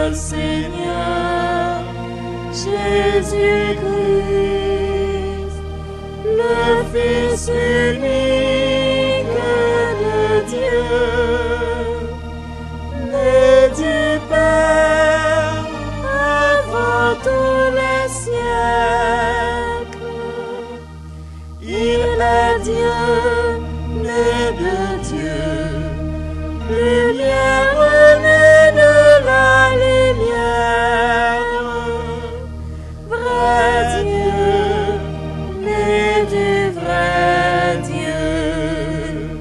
seul Seigneur, Jésus-Christ, le Fils unique de Dieu, né du Père avant tous les siècles. Il est Dieu, né de Dieu, lumière née de la lumière, vrai Dieu, né du vrai Dieu,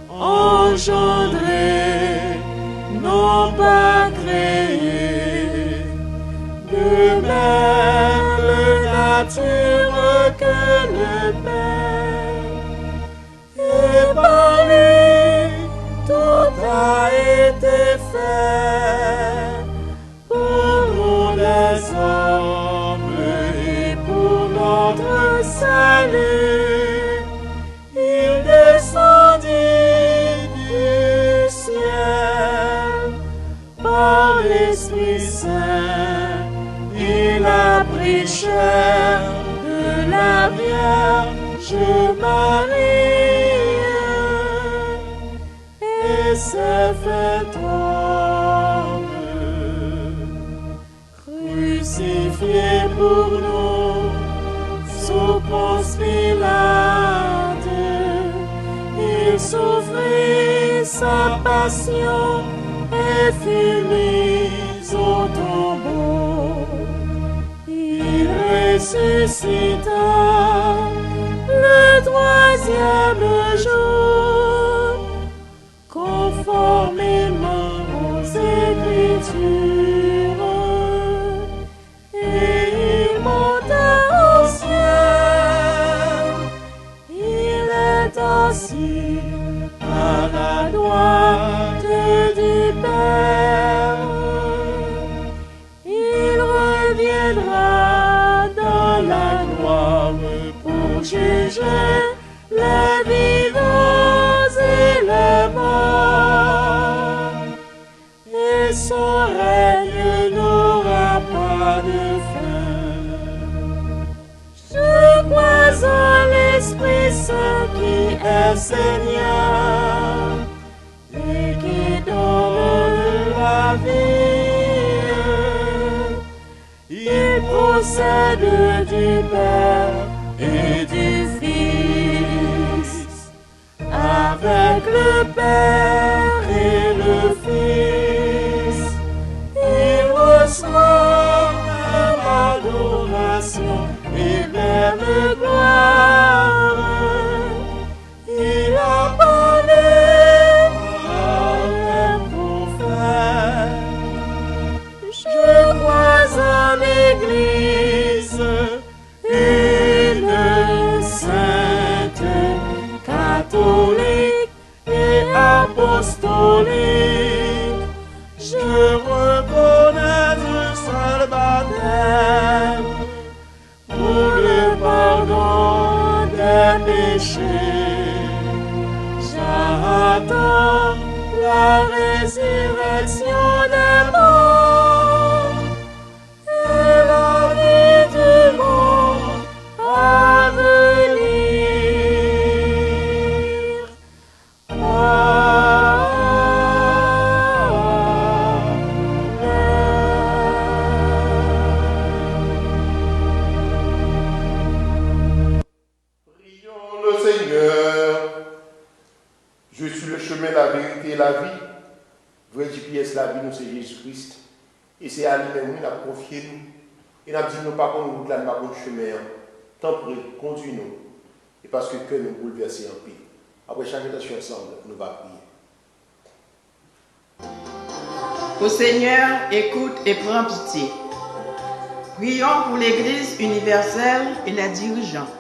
engendré, non pas créé, de même nature que le Père, et par lui tout a été fait pour nous les hommes et pour notre salut. Il descendit du ciel par l'Esprit Saint. Il a pris chair de la Vierge Marie et s'est fait homme, crucifié pour nous sous Ponce Pilate. Il souffrit sa passion et fut mis au tombeau. Il ressuscita le troisième jour, conformément aux Écritures, et il monta au ciel. Il est assis à la droite du Père. Il reviendra dans la gloire pour juger les vivants et les morts. Et son règne n'aura pas de fin. Je crois en l'Esprit Saint qui est Seigneur et qui donne la vie. Il procède du Père et du Fils, avec le Père et le Fils. Il reçoit même adoration et même gloire. Il a parlé par les prophètes. Je crois en l'Église, une sainte, catholique et apostolique. Je reconnais un seul baptême pour le pardon des péchés. J'attends la résurrection des morts et la vie du monde à venir. Prions le Seigneur. Je suis le chemin, la vérité et la vie. Vrai GPS, la vie, nous, c'est Jésus-Christ. Et c'est à lui-même, il a confié nous. Il a dit, nous, pas comme nous, là, nous, pas comme chemin. Tant pour conduis-nous. Et parce que nous bouleverser en paix. Après chaque intention ensemble, nous allons prier. Ô Seigneur, écoute et prends pitié. Prions pour l'Église universelle et les dirigeants,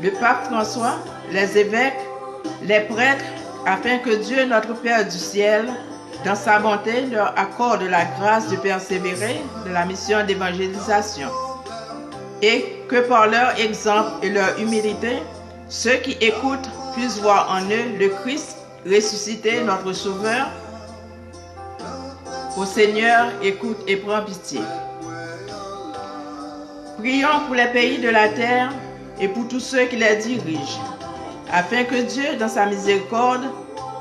le pape François, les évêques, les prêtres, afin que Dieu, notre Père du ciel, dans sa bonté, leur accorde la grâce de persévérer dans la mission d'évangélisation. Et que par leur exemple et leur humilité, ceux qui écoutent puissent voir en eux le Christ ressuscité, notre Sauveur. Ô Seigneur, écoute et prends pitié. Prions pour les pays de la terre et pour tous ceux qui les dirigent, afin que Dieu, dans sa miséricorde,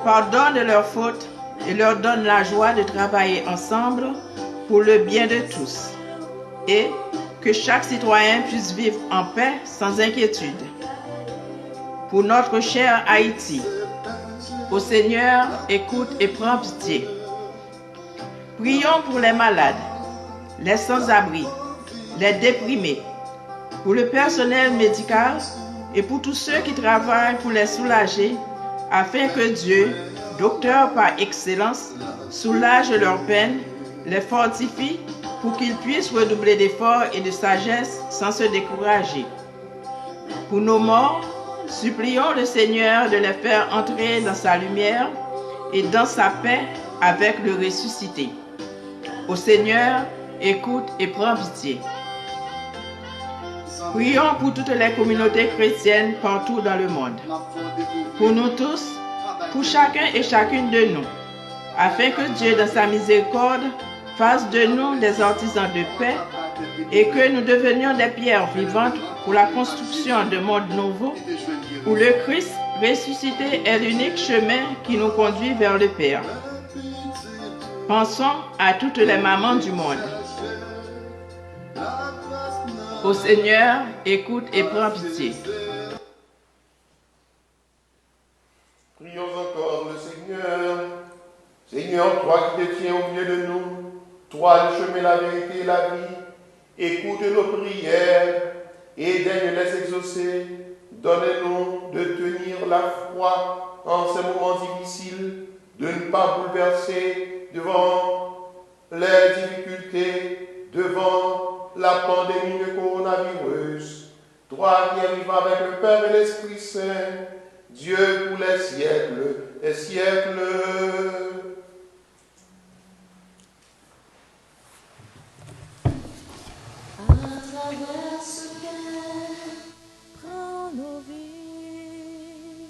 pardonne leurs fautes et leur donne la joie de travailler ensemble pour le bien de tous, et que chaque citoyen puisse vivre en paix sans inquiétude. Pour notre cher Haïti, ô Seigneur, écoute et prends pitié. Prions pour les malades, les sans-abri, les déprimés, pour le personnel médical et pour tous ceux qui travaillent pour les soulager, afin que Dieu, docteur par excellence, soulage leurs peines, les fortifie pour qu'ils puissent redoubler d'efforts et de sagesse sans se décourager. Pour nos morts, supplions le Seigneur de les faire entrer dans sa lumière et dans sa paix avec le ressuscité. Ô Seigneur, écoute et prends pitié. Prions pour toutes les communautés chrétiennes partout dans le monde. Pour nous tous, pour chacun et chacune de nous, afin que Dieu, dans sa miséricorde, fasse de nous des artisans de paix et que nous devenions des pierres vivantes pour la construction de mondes nouveaux où le Christ ressuscité est l'unique chemin qui nous conduit vers le Père. Pensons à toutes les mamans du monde. Ô Seigneur, écoute et prends pitié. Prions encore le Seigneur. Seigneur, toi qui te tiens au milieu de nous, toi le chemin, la vérité et la vie, écoute nos prières et daigne les exaucer. Donne-nous de tenir la foi en ces moments difficiles, de ne pas bouleverser devant les difficultés, devant la pandémie de coronavirus. Toi qui es vivant avec le Père et l'Esprit Saint, Dieu pour les siècles et siècles. À travers ce père, prends nos vies,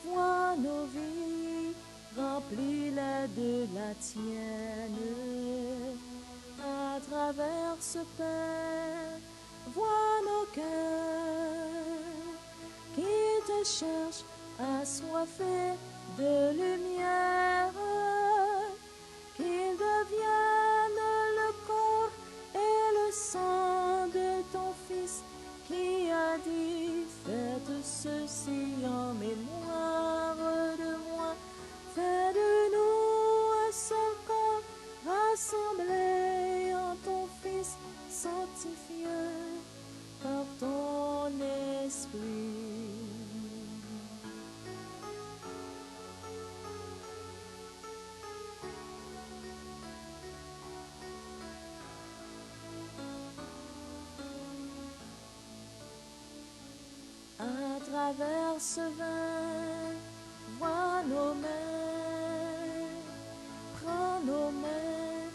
vois nos vies, remplis-les de la tienne. À travers ce père, vois nos cœurs qui te cherchent assoiffés de lumière, qu'ils deviennent le corps et le sang de ton Fils qui a dit: faites ceci en mémoire de moi. Fais de nous un seul corps rassemblé en ton Fils, sanctifié par ton esprit. À travers ce vin, vois nos mains, prends nos mains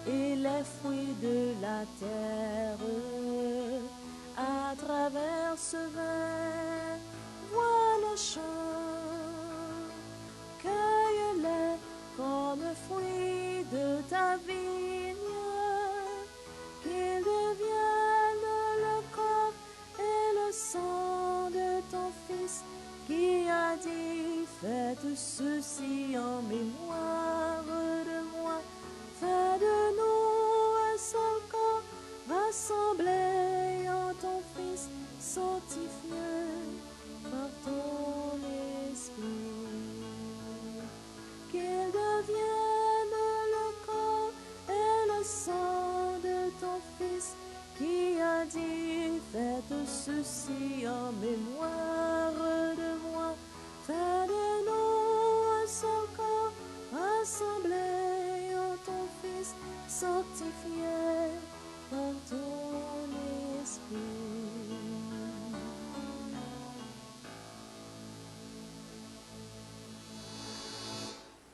et les fruits de la terre. À travers ce vin, vois nos champs, cueille-les comme fruits de ta vigne, qu'ils deviennent le corps et le sang de ton Fils qui a dit: faites ceci en mémoire de moi. Fais de nous un seul corps rassemblé en ton Fils, sanctifié par ton esprit. Qu'il devienne le corps et le sang de ton Fils qui a dit: faites ceci en mémoire de moi. Fais de nous un seul corps rassemblé en ton Fils, sanctifié par ton esprit.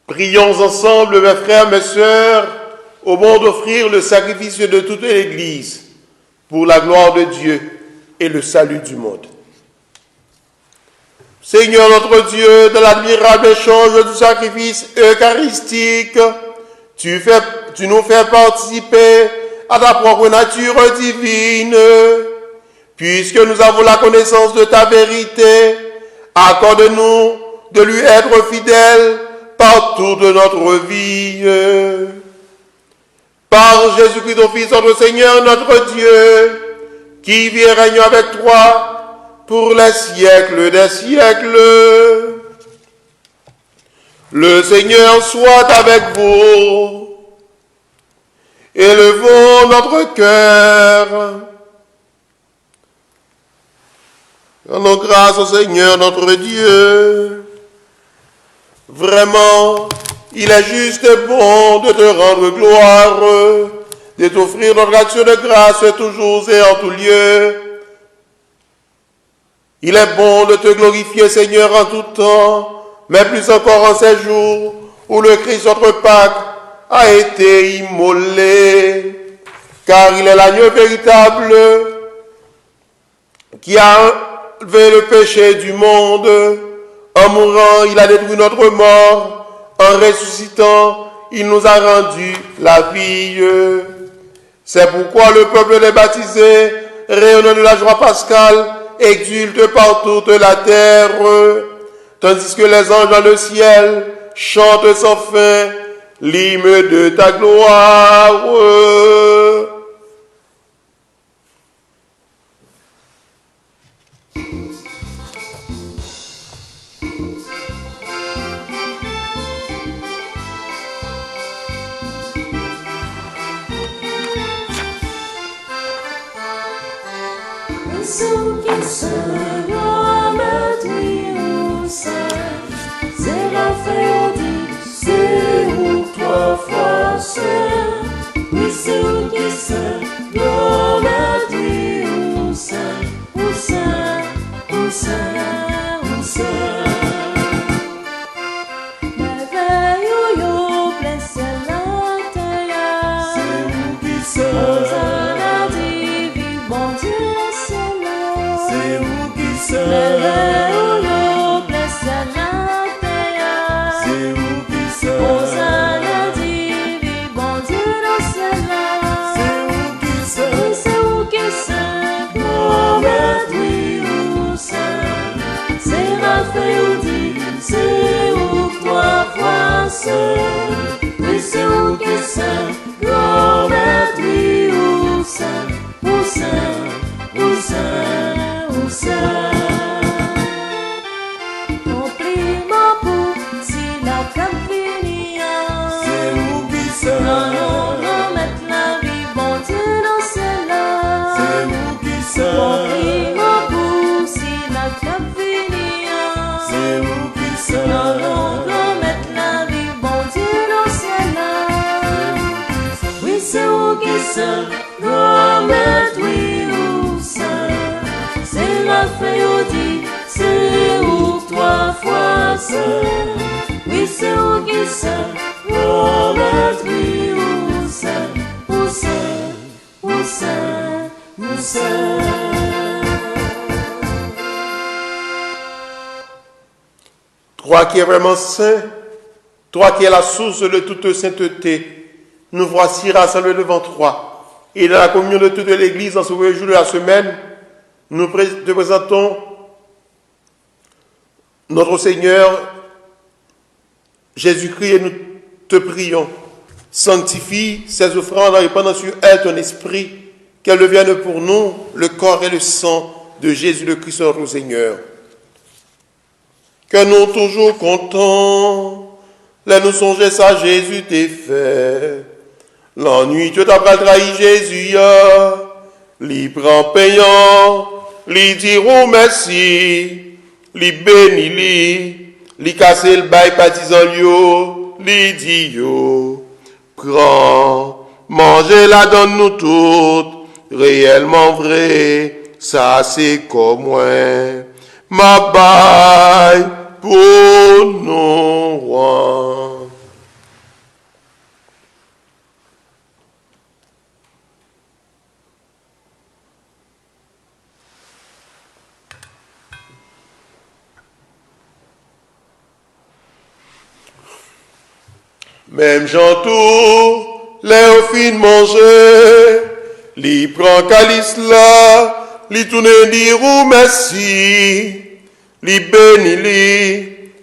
Prions ensemble, mes frères, mes sœurs, au moment d'offrir le sacrifice de toute l'Église pour la gloire de Dieu et le salut du monde. Seigneur notre Dieu, dans l'admirable échange du sacrifice eucharistique, tu fais tu nous fais participer à ta propre nature divine. Puisque nous avons la connaissance de ta vérité, accorde-nous de lui être fidèles par toute notre vie. Par Jésus-Christ, ton Fils, notre Seigneur, notre Dieu, qui vit et règne avec toi pour les siècles des siècles. Le Seigneur soit avec vous. Élevons notre cœur. Rendons grâce au Seigneur notre Dieu. Vraiment, il est juste et bon de te rendre gloire, de t'offrir notre action de grâce toujours et en tout lieu. Il est bon de te glorifier, Seigneur, en tout temps, mais plus encore en ces jours où le Christ, notre Pâque, a été immolé, car il est l'agneau véritable qui a enlevé le péché du monde. En mourant, il a détruit notre mort. En ressuscitant, il nous a rendu la vie. C'est pourquoi le peuple des baptisés, rayonnant de la joie pascale, exulte par toute la terre, tandis que les anges dans le ciel chantent sans fin l'hymne de ta gloire. Toi qui es vraiment saint, toi qui es la source de toute sainteté, nous voici rassemblés devant toi. Et dans la communion de toute l'Église, en ce jour de la semaine, nous te présentons notre Seigneur Jésus-Christ et nous te prions. Sanctifie ces offrandes en répandant sur elles ton esprit, qu'elles deviennent pour nous le corps et le sang de Jésus le Christ notre Seigneur. Que nous toujours contents, là nous songer ça Jésus t'est fait. L'ennui tu t'as pas trahi Jésus, l'y prend payant, l'y diront merci, l'y béni, l'y casser le bail partisan yo, l'y dit yo, prends, mangez la donne nous toutes, réellement vrai, ça c'est comme moi, ma baille pour nous rois. Même Jean tout, les au fin manger, li prend calice là, li tourne dire ou merci, li béni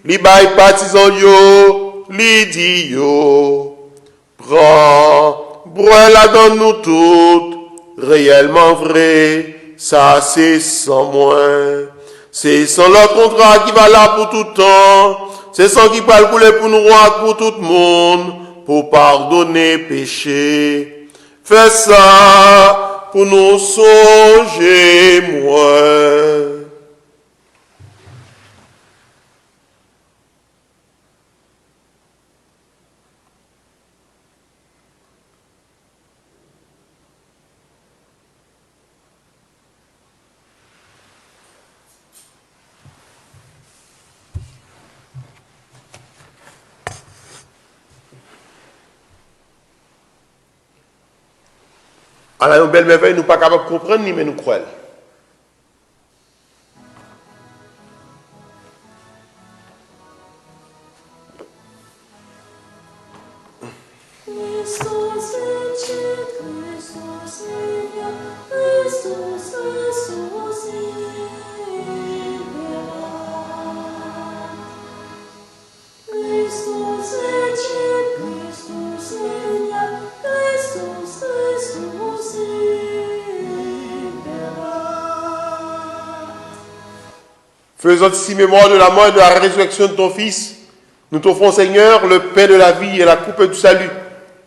li bail partisan yo, li dit yo, prends, bois la dans nous toutes, réellement vrai, ça c'est sans moins. C'est sans le contrat qui va là pour tout temps. C'est sans qui va le couler pour nous roi pour tout le monde. Pour pardonner péché. Fais ça pour nous songer moins. Alors, une belle merveille, nous ne sommes pas capables de comprendre, ni mais nous croyons. Faisons ici mémoire de la mort et de la résurrection de ton Fils. Nous t'offrons, Seigneur, le pain de la vie et la coupe du salut.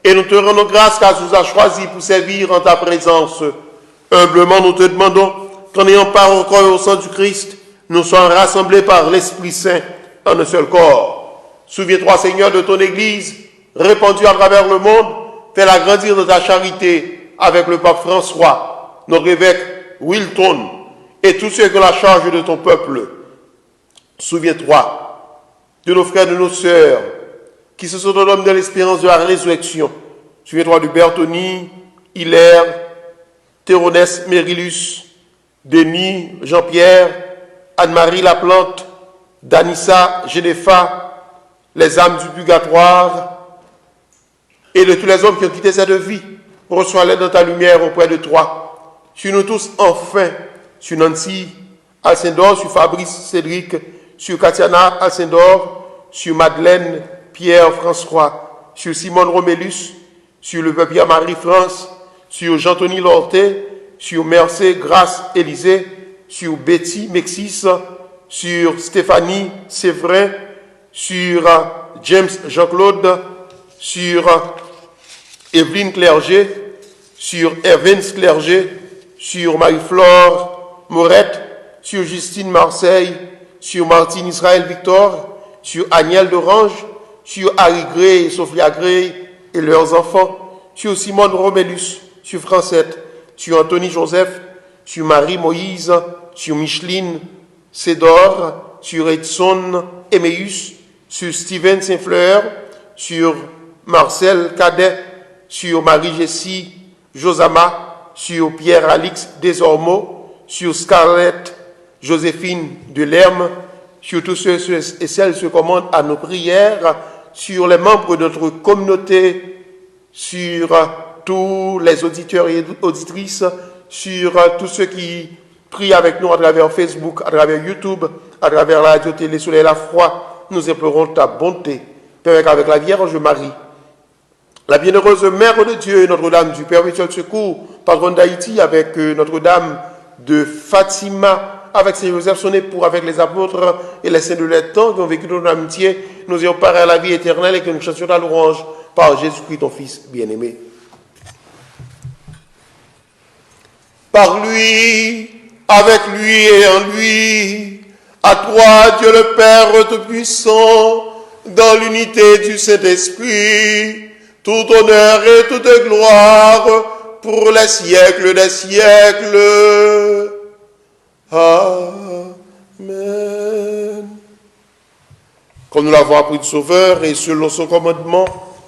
Et nous te rendons grâce car tu nous as choisis pour servir en ta présence. Humblement, nous te demandons qu'en ayant part au corps et au sang du Christ, nous soyons rassemblés par l'Esprit Saint en un seul corps. Souviens-toi, Seigneur, de ton Église, répandue à travers le monde. Fais-la grandir de ta charité avec le pape François, notre évêque Wilton et tous ceux qui ont la charge de ton peuple. Souviens-toi de nos frères et de nos sœurs qui se sont endormis dans l'espérance de la résurrection. Souviens-toi de Bertoni, Hilaire, Théronès Mérilus, Denis, Jean-Pierre, Anne-Marie Laplante, Danissa, Généfa, les âmes du purgatoire et de tous les hommes qui ont quitté cette vie. Reçois-les dans ta lumière auprès de toi. Sur nous tous, enfin, sur Nancy, Alcindor, sur Fabrice, Cédric, sur Katiana, Alcindor, sur Madeleine, Pierre, François, sur Simone Romélus, sur le peuple Marie-France, sur Jean-Tony Lorté, sur Mercé, Grâce, Élysée, sur Betty, Mexis, sur Stéphanie, Séverin, sur James, Jean-Claude, sur Evelyne Clerget, sur Evans Clerget, sur Marie-Flore Morette, sur Justine Marseille, sur Martine Israël Victor, sur Agnès d'Orange, sur Harry Gray et Sophia Gray et leurs enfants, sur Simone Romélus, sur Francette, sur Anthony Joseph, sur Marie Moïse, sur Micheline Cédor, sur Edson Emmaüs, sur Steven Saint-Fleur, sur Marcel Cadet, sur Marie-Jessie Josama, sur Pierre-Alix Desormeaux, sur Scarlett Joséphine Delerme, sur tous ceux et celles qui se commandent à nos prières, sur les membres de notre communauté, sur tous les auditeurs et auditrices, sur tous ceux qui prient avec nous à travers Facebook, à travers YouTube, à travers la radio télé Soleil la Foi. Nous implorons ta bonté, Père, avec la Vierge Marie, la bienheureuse Mère de Dieu, Notre-Dame du Perpétuel Secours, patronne d'Haïti, avec Notre-Dame de Fatima, avec Saint Joseph, son époux, avec les apôtres et les saints de leur temps qui ont vécu dans l'amitié, nous ayons part à la vie éternelle et que nous chantions ta louange par Jésus-Christ, ton Fils bien-aimé. Par lui, avec lui et en lui, à toi, Dieu le Père Tout-Puissant, dans l'unité du Saint-Esprit, tout honneur et toute gloire pour les siècles des siècles. Amen. Comme nous l'avons appris du Sauveur et selon son commandement,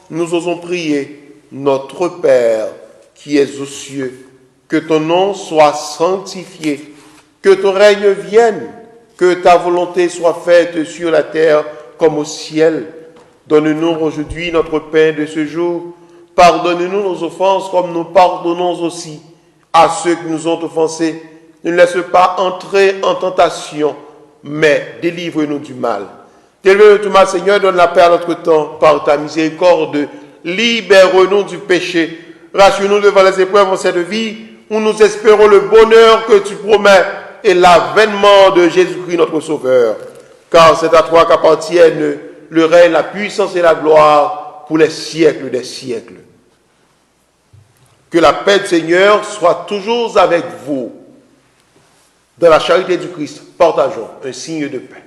nous osons prier, notre Père qui es aux cieux, que ton nom soit sanctifié, que ton règne vienne, que ta volonté soit faite sur la terre comme au ciel. Donne-nous aujourd'hui notre pain de ce jour. Pardonne-nous nos offenses comme nous pardonnons aussi à ceux qui nous ont offensés. Ne nous laisse pas entrer en tentation, mais délivre-nous du mal. Délivre-nous du mal, Seigneur, donne la paix à notre temps par ta miséricorde. Libère-nous du péché. Rassure-nous devant les épreuves en cette vie où nous espérons le bonheur que tu promets et l'avènement de Jésus-Christ notre Sauveur. Car c'est à toi qu'appartiennent le règne, la puissance et la gloire pour les siècles des siècles. Que la paix du Seigneur soit toujours avec vous. Dans la charité du Christ, partageons un signe de paix.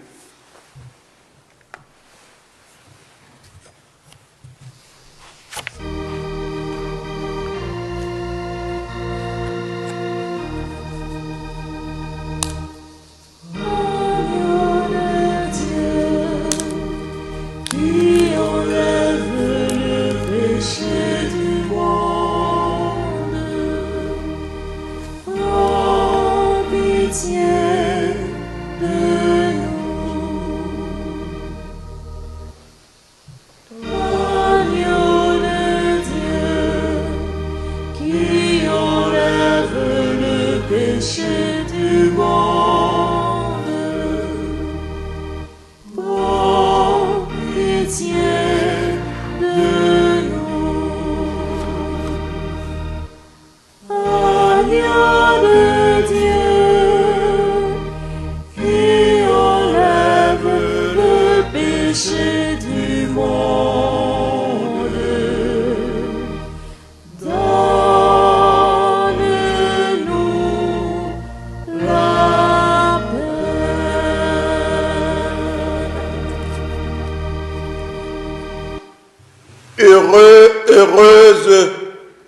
Heureuse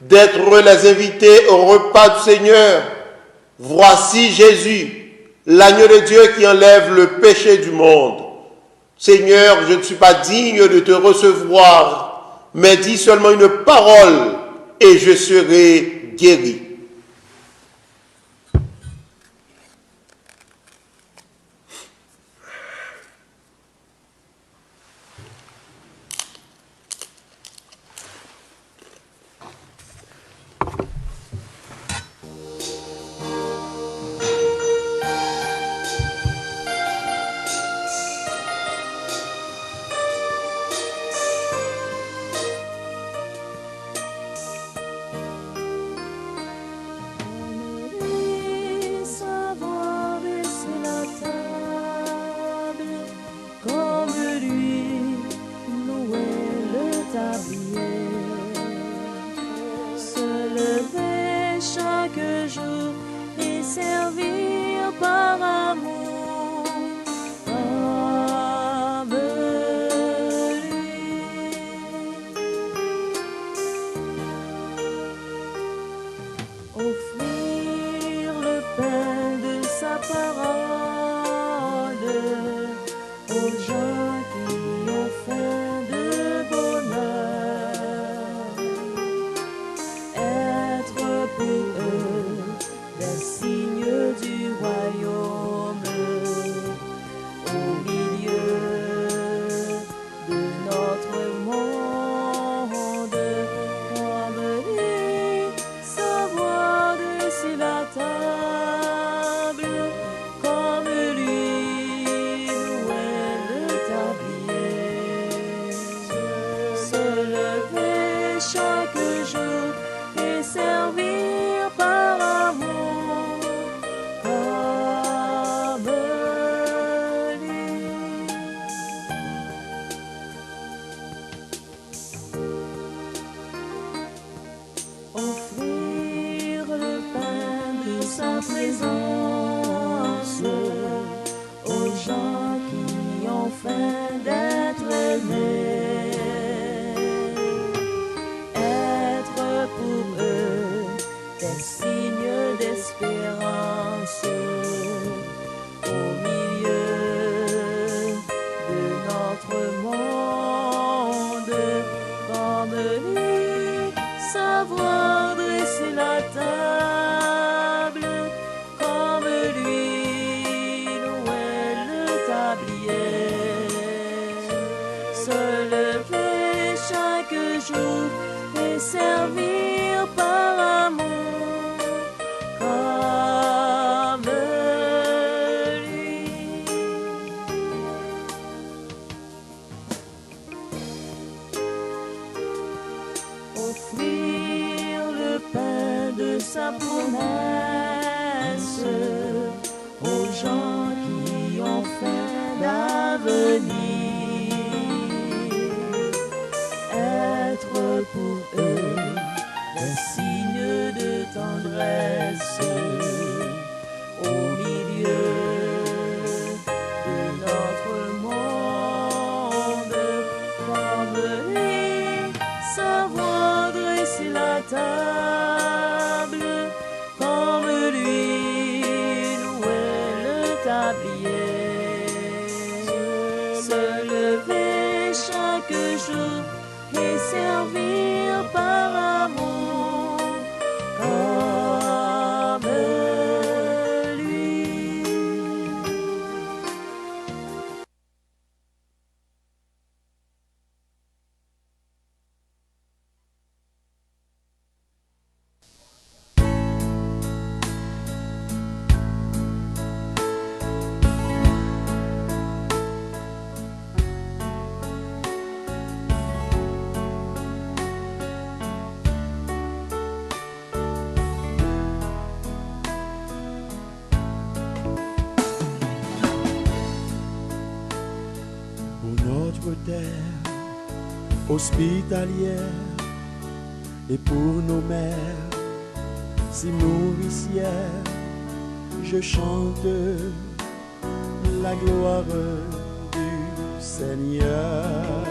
d'être les invités au repas du Seigneur. Voici Jésus, l'agneau de Dieu qui enlève le péché du monde. Seigneur, je ne suis pas digne de te recevoir, mais dis seulement une parole et je serai guéri. Se lever chaque jour et servir par amour comme lui. Offrir le pain de sa promesse aux gens qui ont faim d'avenir, être pour eux des signes de tendresse au milieu de notre monde, comme lui, savoir dresser la table, comme lui, nouer le tablier, se lever chaque jour et servir par amour comme lui. Pour notre terre hospitalière et pour nos mères si nourricières, je chante la gloire du Seigneur.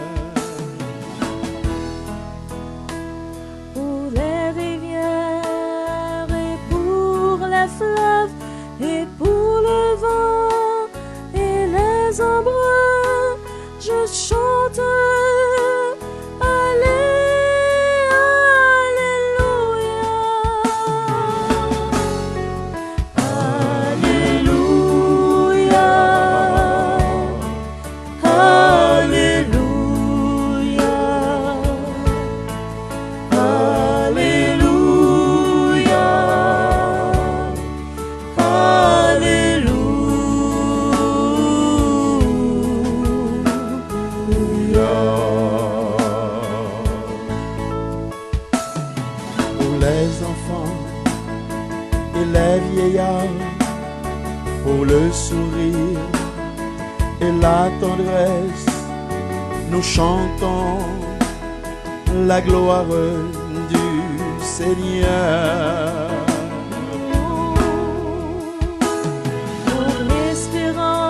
Pour les rivières et pour les fleuves et pour le vent et les embruns, je chante pour le sourire et la tendresse, nous chantons la gloire du Seigneur. Pour l'espérance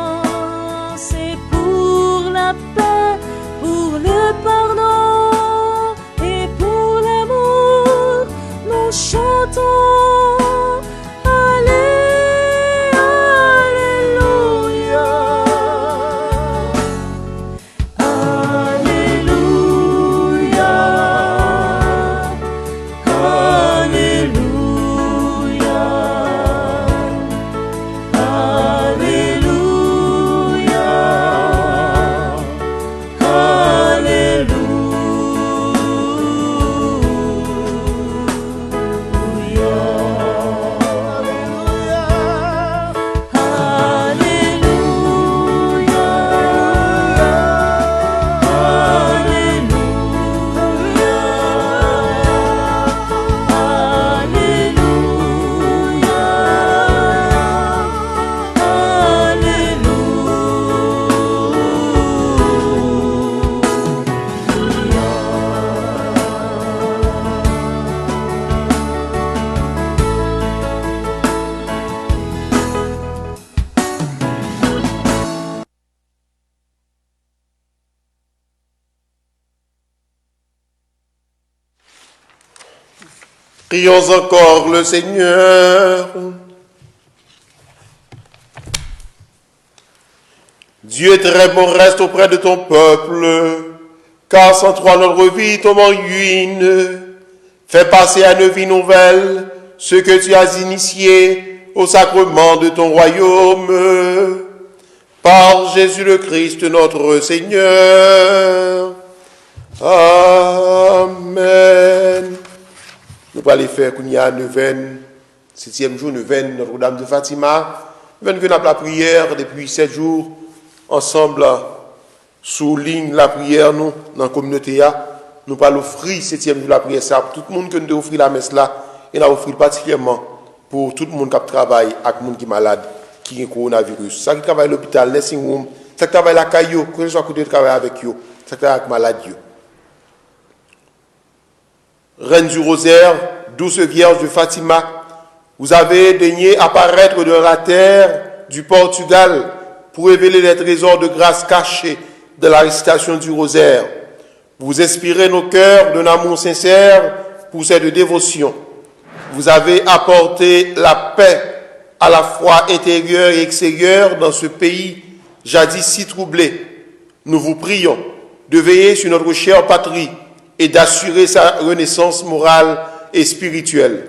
et pour la paix, pour le pardon et pour l'amour, nous chantons Prions encore le Seigneur. Dieu très bon, reste auprès de ton peuple, car sans toi notre vie tombe en ruine. Fais passer à une vie nouvelle ce que tu as initié au sacrement de ton royaume. Par Jésus le Christ notre Seigneur. Amen. Nous allons faire qu'il y a 7e jour, neuvaine, Notre-Dame de Fatima. Nous venons à la prière depuis 7 jours, ensemble, sous ligne la prière, nous, dans la communauté. Nous allons offrir 7e jour la prière, ça, pour tout le monde qui nous offrir la messe là, et nous offrir particulièrement pour tout le monde qui travaille avec le monde qui est malade, qui est coronavirus. Ça qui travaille à l'hôpital, nursing room, ça qui travaille à la caillou, que ce soit côté de travail avec eux, ça qui travaille avec malade. Reine du Rosaire, douce Vierge de Fatima, vous avez daigné apparaître de la terre du Portugal pour révéler les trésors de grâce cachés de la récitation du Rosaire. Vous inspirez nos cœurs d'un amour sincère pour cette dévotion. Vous avez apporté la paix à la fois intérieure et extérieure dans ce pays jadis si troublé. Nous vous prions de veiller sur notre chère patrie et d'assurer sa renaissance morale et spirituelle.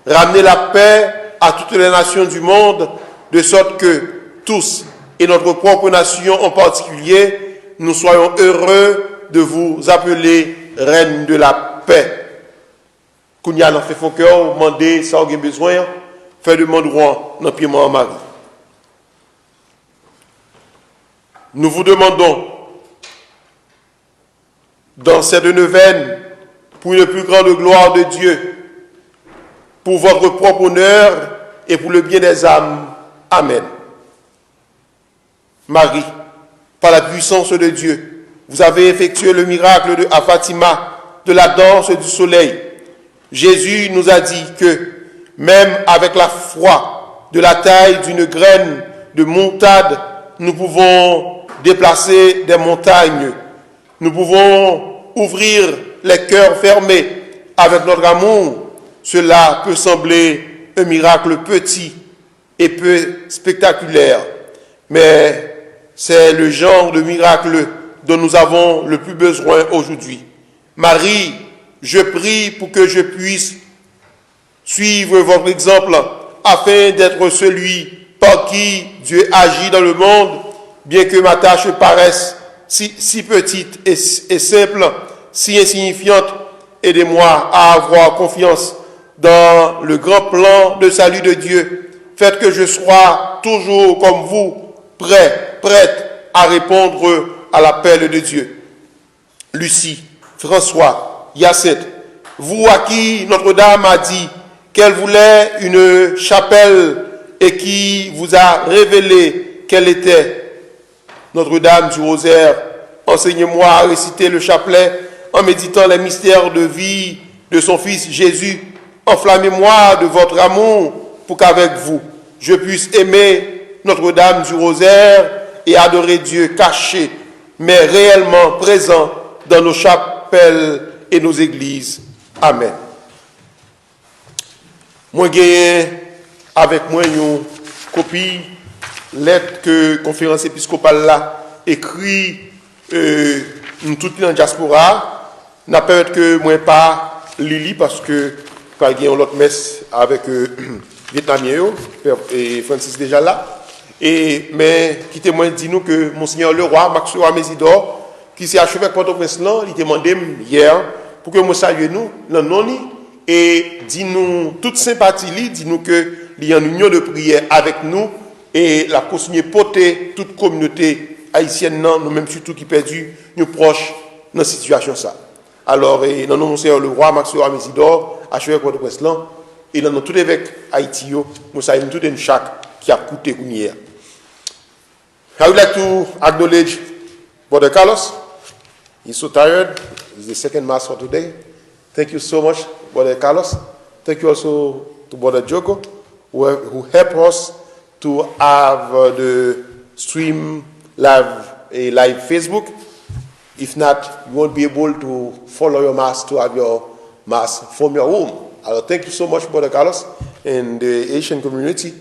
Ramener la paix à toutes les nations du monde, de sorte que tous, et notre propre nation en particulier, nous soyons heureux de vous appeler Reine de la paix. Kounia n'a fait fond cœur, demandez ça vous avez besoin, fait demande roi dans Piement en Marie. Nous vous demandons, dans cette neuvaine, pour une plus grande gloire de Dieu, pour votre propre honneur et pour le bien des âmes. Amen. Marie, par la puissance de Dieu, vous avez effectué le miracle à Fatima de la danse du soleil. Jésus nous a dit que, même avec la foi de la taille d'une graine de moutarde, nous pouvons déplacer des montagnes. Nous pouvons ouvrir les cœurs fermés avec notre amour. Cela peut sembler un miracle petit et peu spectaculaire, mais c'est le genre de miracle dont nous avons le plus besoin aujourd'hui. Marie, je prie pour que je puisse suivre votre exemple afin d'être celui par qui Dieu agit dans le monde, bien que ma tâche paraisse si petite et simple, si insignifiante. Aidez-moi à avoir confiance dans le grand plan de salut de Dieu. Faites que je sois toujours comme vous, prête à répondre à l'appel de Dieu. Lucie, François, Yacette, vous à qui Notre-Dame a dit qu'elle voulait une chapelle et qui vous a révélé qu'elle était Notre-Dame du Rosaire, enseignez-moi à réciter le chapelet en méditant les mystères de vie de son Fils Jésus. Enflammez-moi de votre amour pour qu'avec vous, je puisse aimer Notre-Dame du Rosaire et adorer Dieu caché, mais réellement présent dans nos chapelles et nos églises. Amen. Moi, j'ai avec moi une copie, lettre que la conférence épiscopale là écrit nous toutes dans la diaspora. N'a pas que moi pas Lili parce que quand il y a une autre messe avec Vietnamiens et Francis déjà là. Mais qui témoigne dit nous que Monseigneur le roi Maxwell Mésidor qui s'est achevé avec Port-au-Prince là, il demandé hier pour que nous saluions nous le nom et dit nous toute sympathie dit nous que il y a une union de prière avec nous et la continuer porter toute communauté haïtienne nous même surtout qui perdu nous proches dans la situation ça. Alors dans nos Monseigneur le roi Maxwell Mésidor achevé avec Port-au-Prince là et dans tout évêque Haïti nous saluons tout un chaque qui a coûté hier. I would like to acknowledge Brother Carlos. He's so tired. It's the second mass for today. Thank you so much, Brother Carlos. Thank you also to Brother Joko, who helped us to have the stream live Facebook. If not, you won't be able to follow your mass, to have your mass from your home. Thank you so much, Brother Carlos, and the Asian community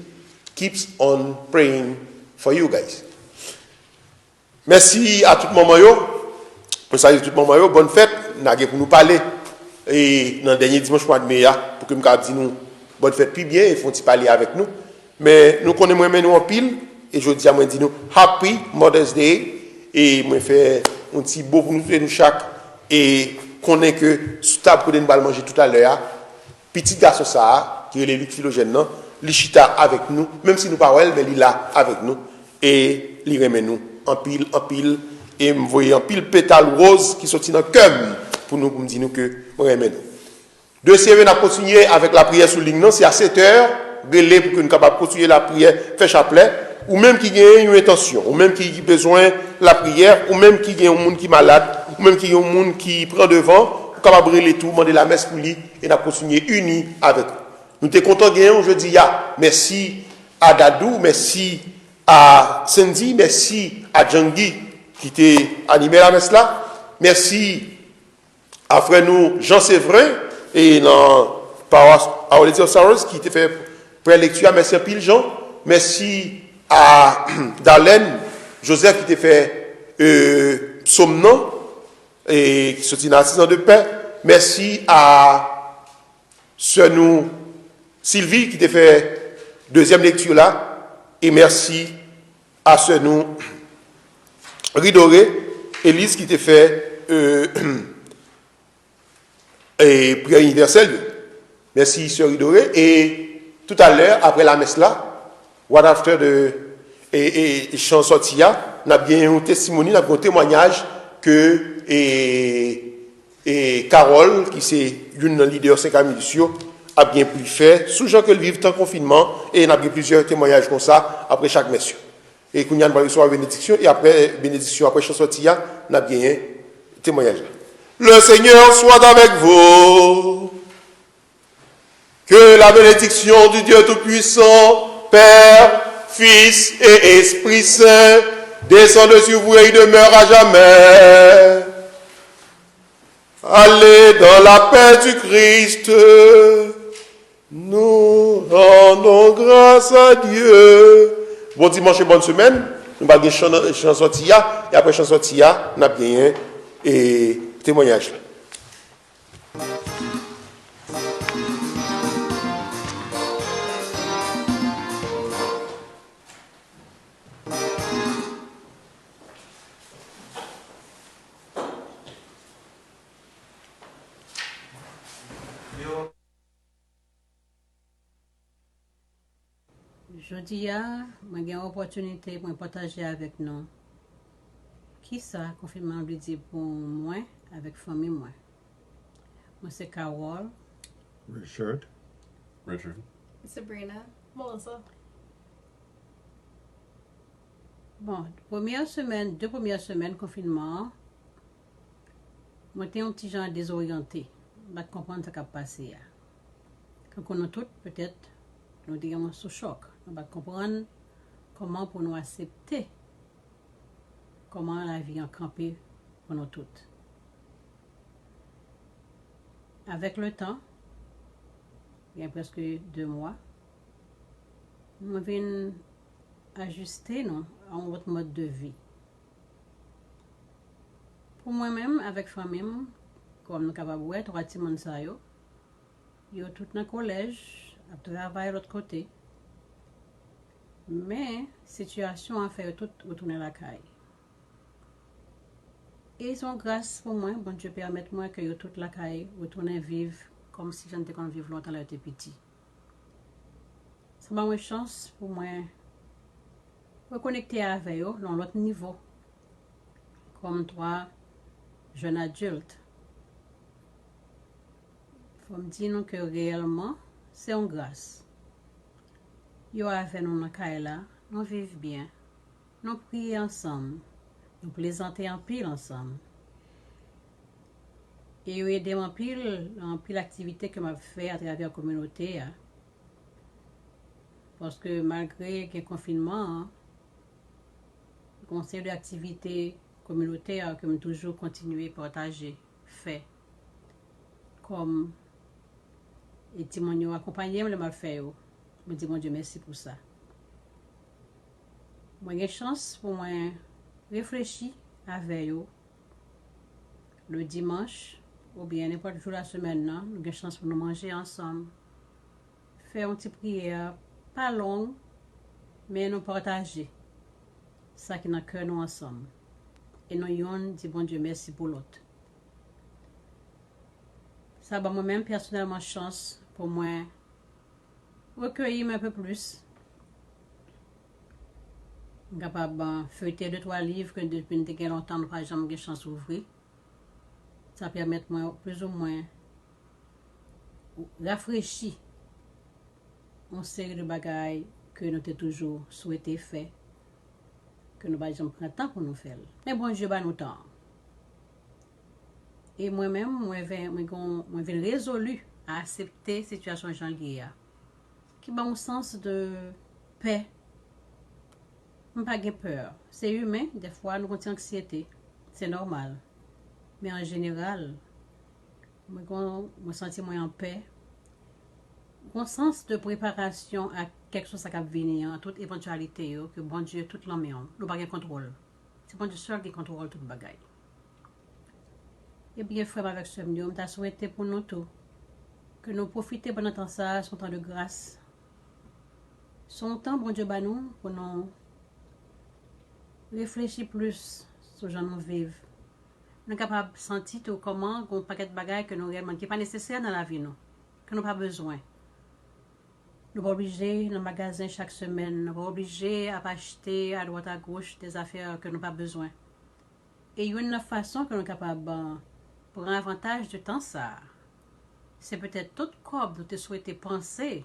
keeps on praying for you guys. Merci à tout le monde. Je salue tout le monde. Bonne fête. Nous pour nous parler. Et dans le dernier dimanche mois de mai, pour que nous disions nous bonne fête puis bien, ils font parler avec nous. Mais nous connaissons nous en pile. Et je dis à moi, nous Happy Mother's Day. Et moi, fait un petit beau pour nous chaque. Et qu'on est que sous table pour nous manger tout à l'heure. petit garçon ça, qui est le Luc Philogène, il chita avec nous, même si nous pas elle, mais il est là avec nous, et il remet nous en pile, et me voyez en pile pétale rose qui sortit dans le cœur pour nous dire que nous remet nous. De série, on a continué avec la prière sous ligne, c'est à 7h, relais pour que nous capables de continuer la prière, faire chapelet, ou même qui a une intention, ou même qui a besoin de la prière, ou même qui a un monde qui est malade, ou même qui a un monde qui prend devant, capable de brûler tout, demander la messe pour lui, et nous continuer unis avec nous. Nous sommes contents de gagner aujourd'hui. Merci à Dadou, merci à Sandy, merci à Djangui qui t'a animé la messe là. Merci à frère nous Jean Séverin et dans paroisse Our Lady of Sorrows qui t'a fait prélecture. Merci à Pile Jean. Merci à Darlene Joseph qui t'a fait Somnon et qui sortit dans l'assistance de paix. Merci à sœur nous Sylvie qui t'a fait deuxième lecture là. Et merci à sœur nous Ridoré, Élise qui t'a fait et prière universelle. Merci sœur Ridoré. Et tout à l'heure, après la messe là, what after de et chant sorti, on a bien un testimony, un témoignage que et Carole, qui c'est une leader 5 Lucio, a bien pu faire, sous gens que le vivent en confinement, et on a bien plusieurs témoignages comme ça, après chaque messe. Et qu'on y a une recevoir bénédiction, et après bénédiction, après chant sorti, on a bien un témoignage. Le Seigneur soit avec vous. Que la bénédiction du Dieu Tout-Puissant, Père, Fils et Esprit Saint, descende sur vous et demeure à jamais. Allez dans la paix du Christ. Nous rendons grâce à Dieu. Bon dimanche et bonne semaine. Nous allons faire chanson Tia. Et après chanson Tia, nous avons bien un témoignage. Jeudi, j'ai une opportunité pour partager avec nous. Qui ça, confinement veut dire pour moi, avec la famille moi. Moi, c'est Carole. Richard. Sabrina. Melissa. Bon, deux premières semaines confinement, moi, j'étais un petit genre désorienté. Je ne comprends pas ce qui a passé. Quand on a tout, peut-être, nous disons sous choc. On va comprendre comment pour nous accepter comment la vie en campé pour nous toutes. Avec le temps, il y a presque 2 mois, nous venons ajuster nous, à notre mode de vie. Pour moi-même, avec famille, comme nous sommes capables de voir, 3 petits gens, ils sont tous dans le collège, à travailler de l'autre côté. Mais la situation a fait tout retourner la caille. Et ils ont grâce pour moi, bon Dieu permet moi que yo toute la caille retourner vivre comme si j'étais quand vivre longtemps là j'étais petit. Ça m'a une chance pour moi reconnecter avec eux dans l'autre niveau. Comme 3 jeunes adultes. Il faut me dire que réellement, c'est une grâce. Yo avec nous dans Kaila, nous vivons bien, nous prions ensemble, nous plaisantons en pile ensemble. Et yo aidé en pile activité que m'a fait à travers la communauté. Parce que malgré le confinement, le conseil d'activité communautaire que je toujours continuer à partager, fait. Comme et témoignage accompagné le m'a fait. Je dis mon Dieu merci pour ça. Moi j'ai chance pour moi réfléchir avec eux le dimanche ou bien n'importe jour de la semaine, nous avons chance pour nous manger ensemble, faire une petite prière pas longue, mais nous partager ça qui n'a que nous ensemble. Et nous yon dit bon Dieu merci pour l'autre. Ça va moi-même personnellement chance pour moi recueillir un peu plus. Je suis capable de feuilleter 2-3 livres que depuis longtemps, je n'ai jamais eu chance d'ouvrir. Ça permet moi plus ou moins rafraîchir une série de bagailles que nous avons toujours souhaité faire, que nous n'avons jamais pris le temps pour nous faire. Mais bon Dieu, nous temps. Et moi-même, je suis résolu à accepter la situation janvier, qui a un sens de paix. Je n'ai pas peur. C'est humain, des fois, nous avons une anxiété. C'est normal. Mais en général, je me sens en paix. Un sens de préparation à quelque chose qui va venir, à toute éventualité, que bon Dieu, tout l'homme, nous n'avons pas de contrôle. C'est bon Dieu seul qui contrôle toute bagaille. Et bien, frère, avec ce mieux, je souhaité pour nous tous que nous profitions pendant temps ça, son temps de grâce. Son temps, bon Dieu, nous, pour nous réfléchir plus sur ce que nous vivons. Nous sommes capables de sentir comment un paquet de bagages que nous réellement qui n'est pas nécessaire dans la vie, nous, que nous n'avons pas besoin. Nous sommes obligés dans le magasin chaque semaine, nous sommes obligés à acheter à droite à gauche des affaires que nous n'avons pas besoin. Et il y a une façon que nous sommes capables de prendre avantage de temps ça. C'est peut-être tout corps que tu souhaites penser,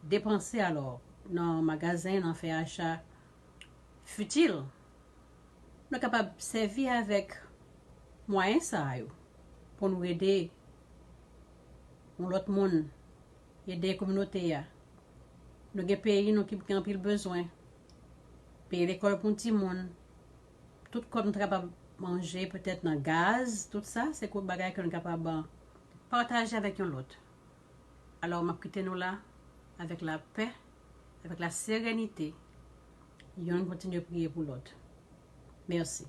dépenser alors dans le magasin, dans faire achat futile. Nous sommes capables de servir avec moyens ça pour nous aider l'autre monde, aider la communauté. Nous avons des pays qui ont plus besoin. Payer l'école pour tout le monde. Tout comme nous sommes capables de manger peut-être dans le gaz, tout ça, c'est des bagages que nous sommes capables de partager avec l'autre. Alors, je nous là avec la paix, avec la sérénité. Et on continue à prier pour l'autre. Merci.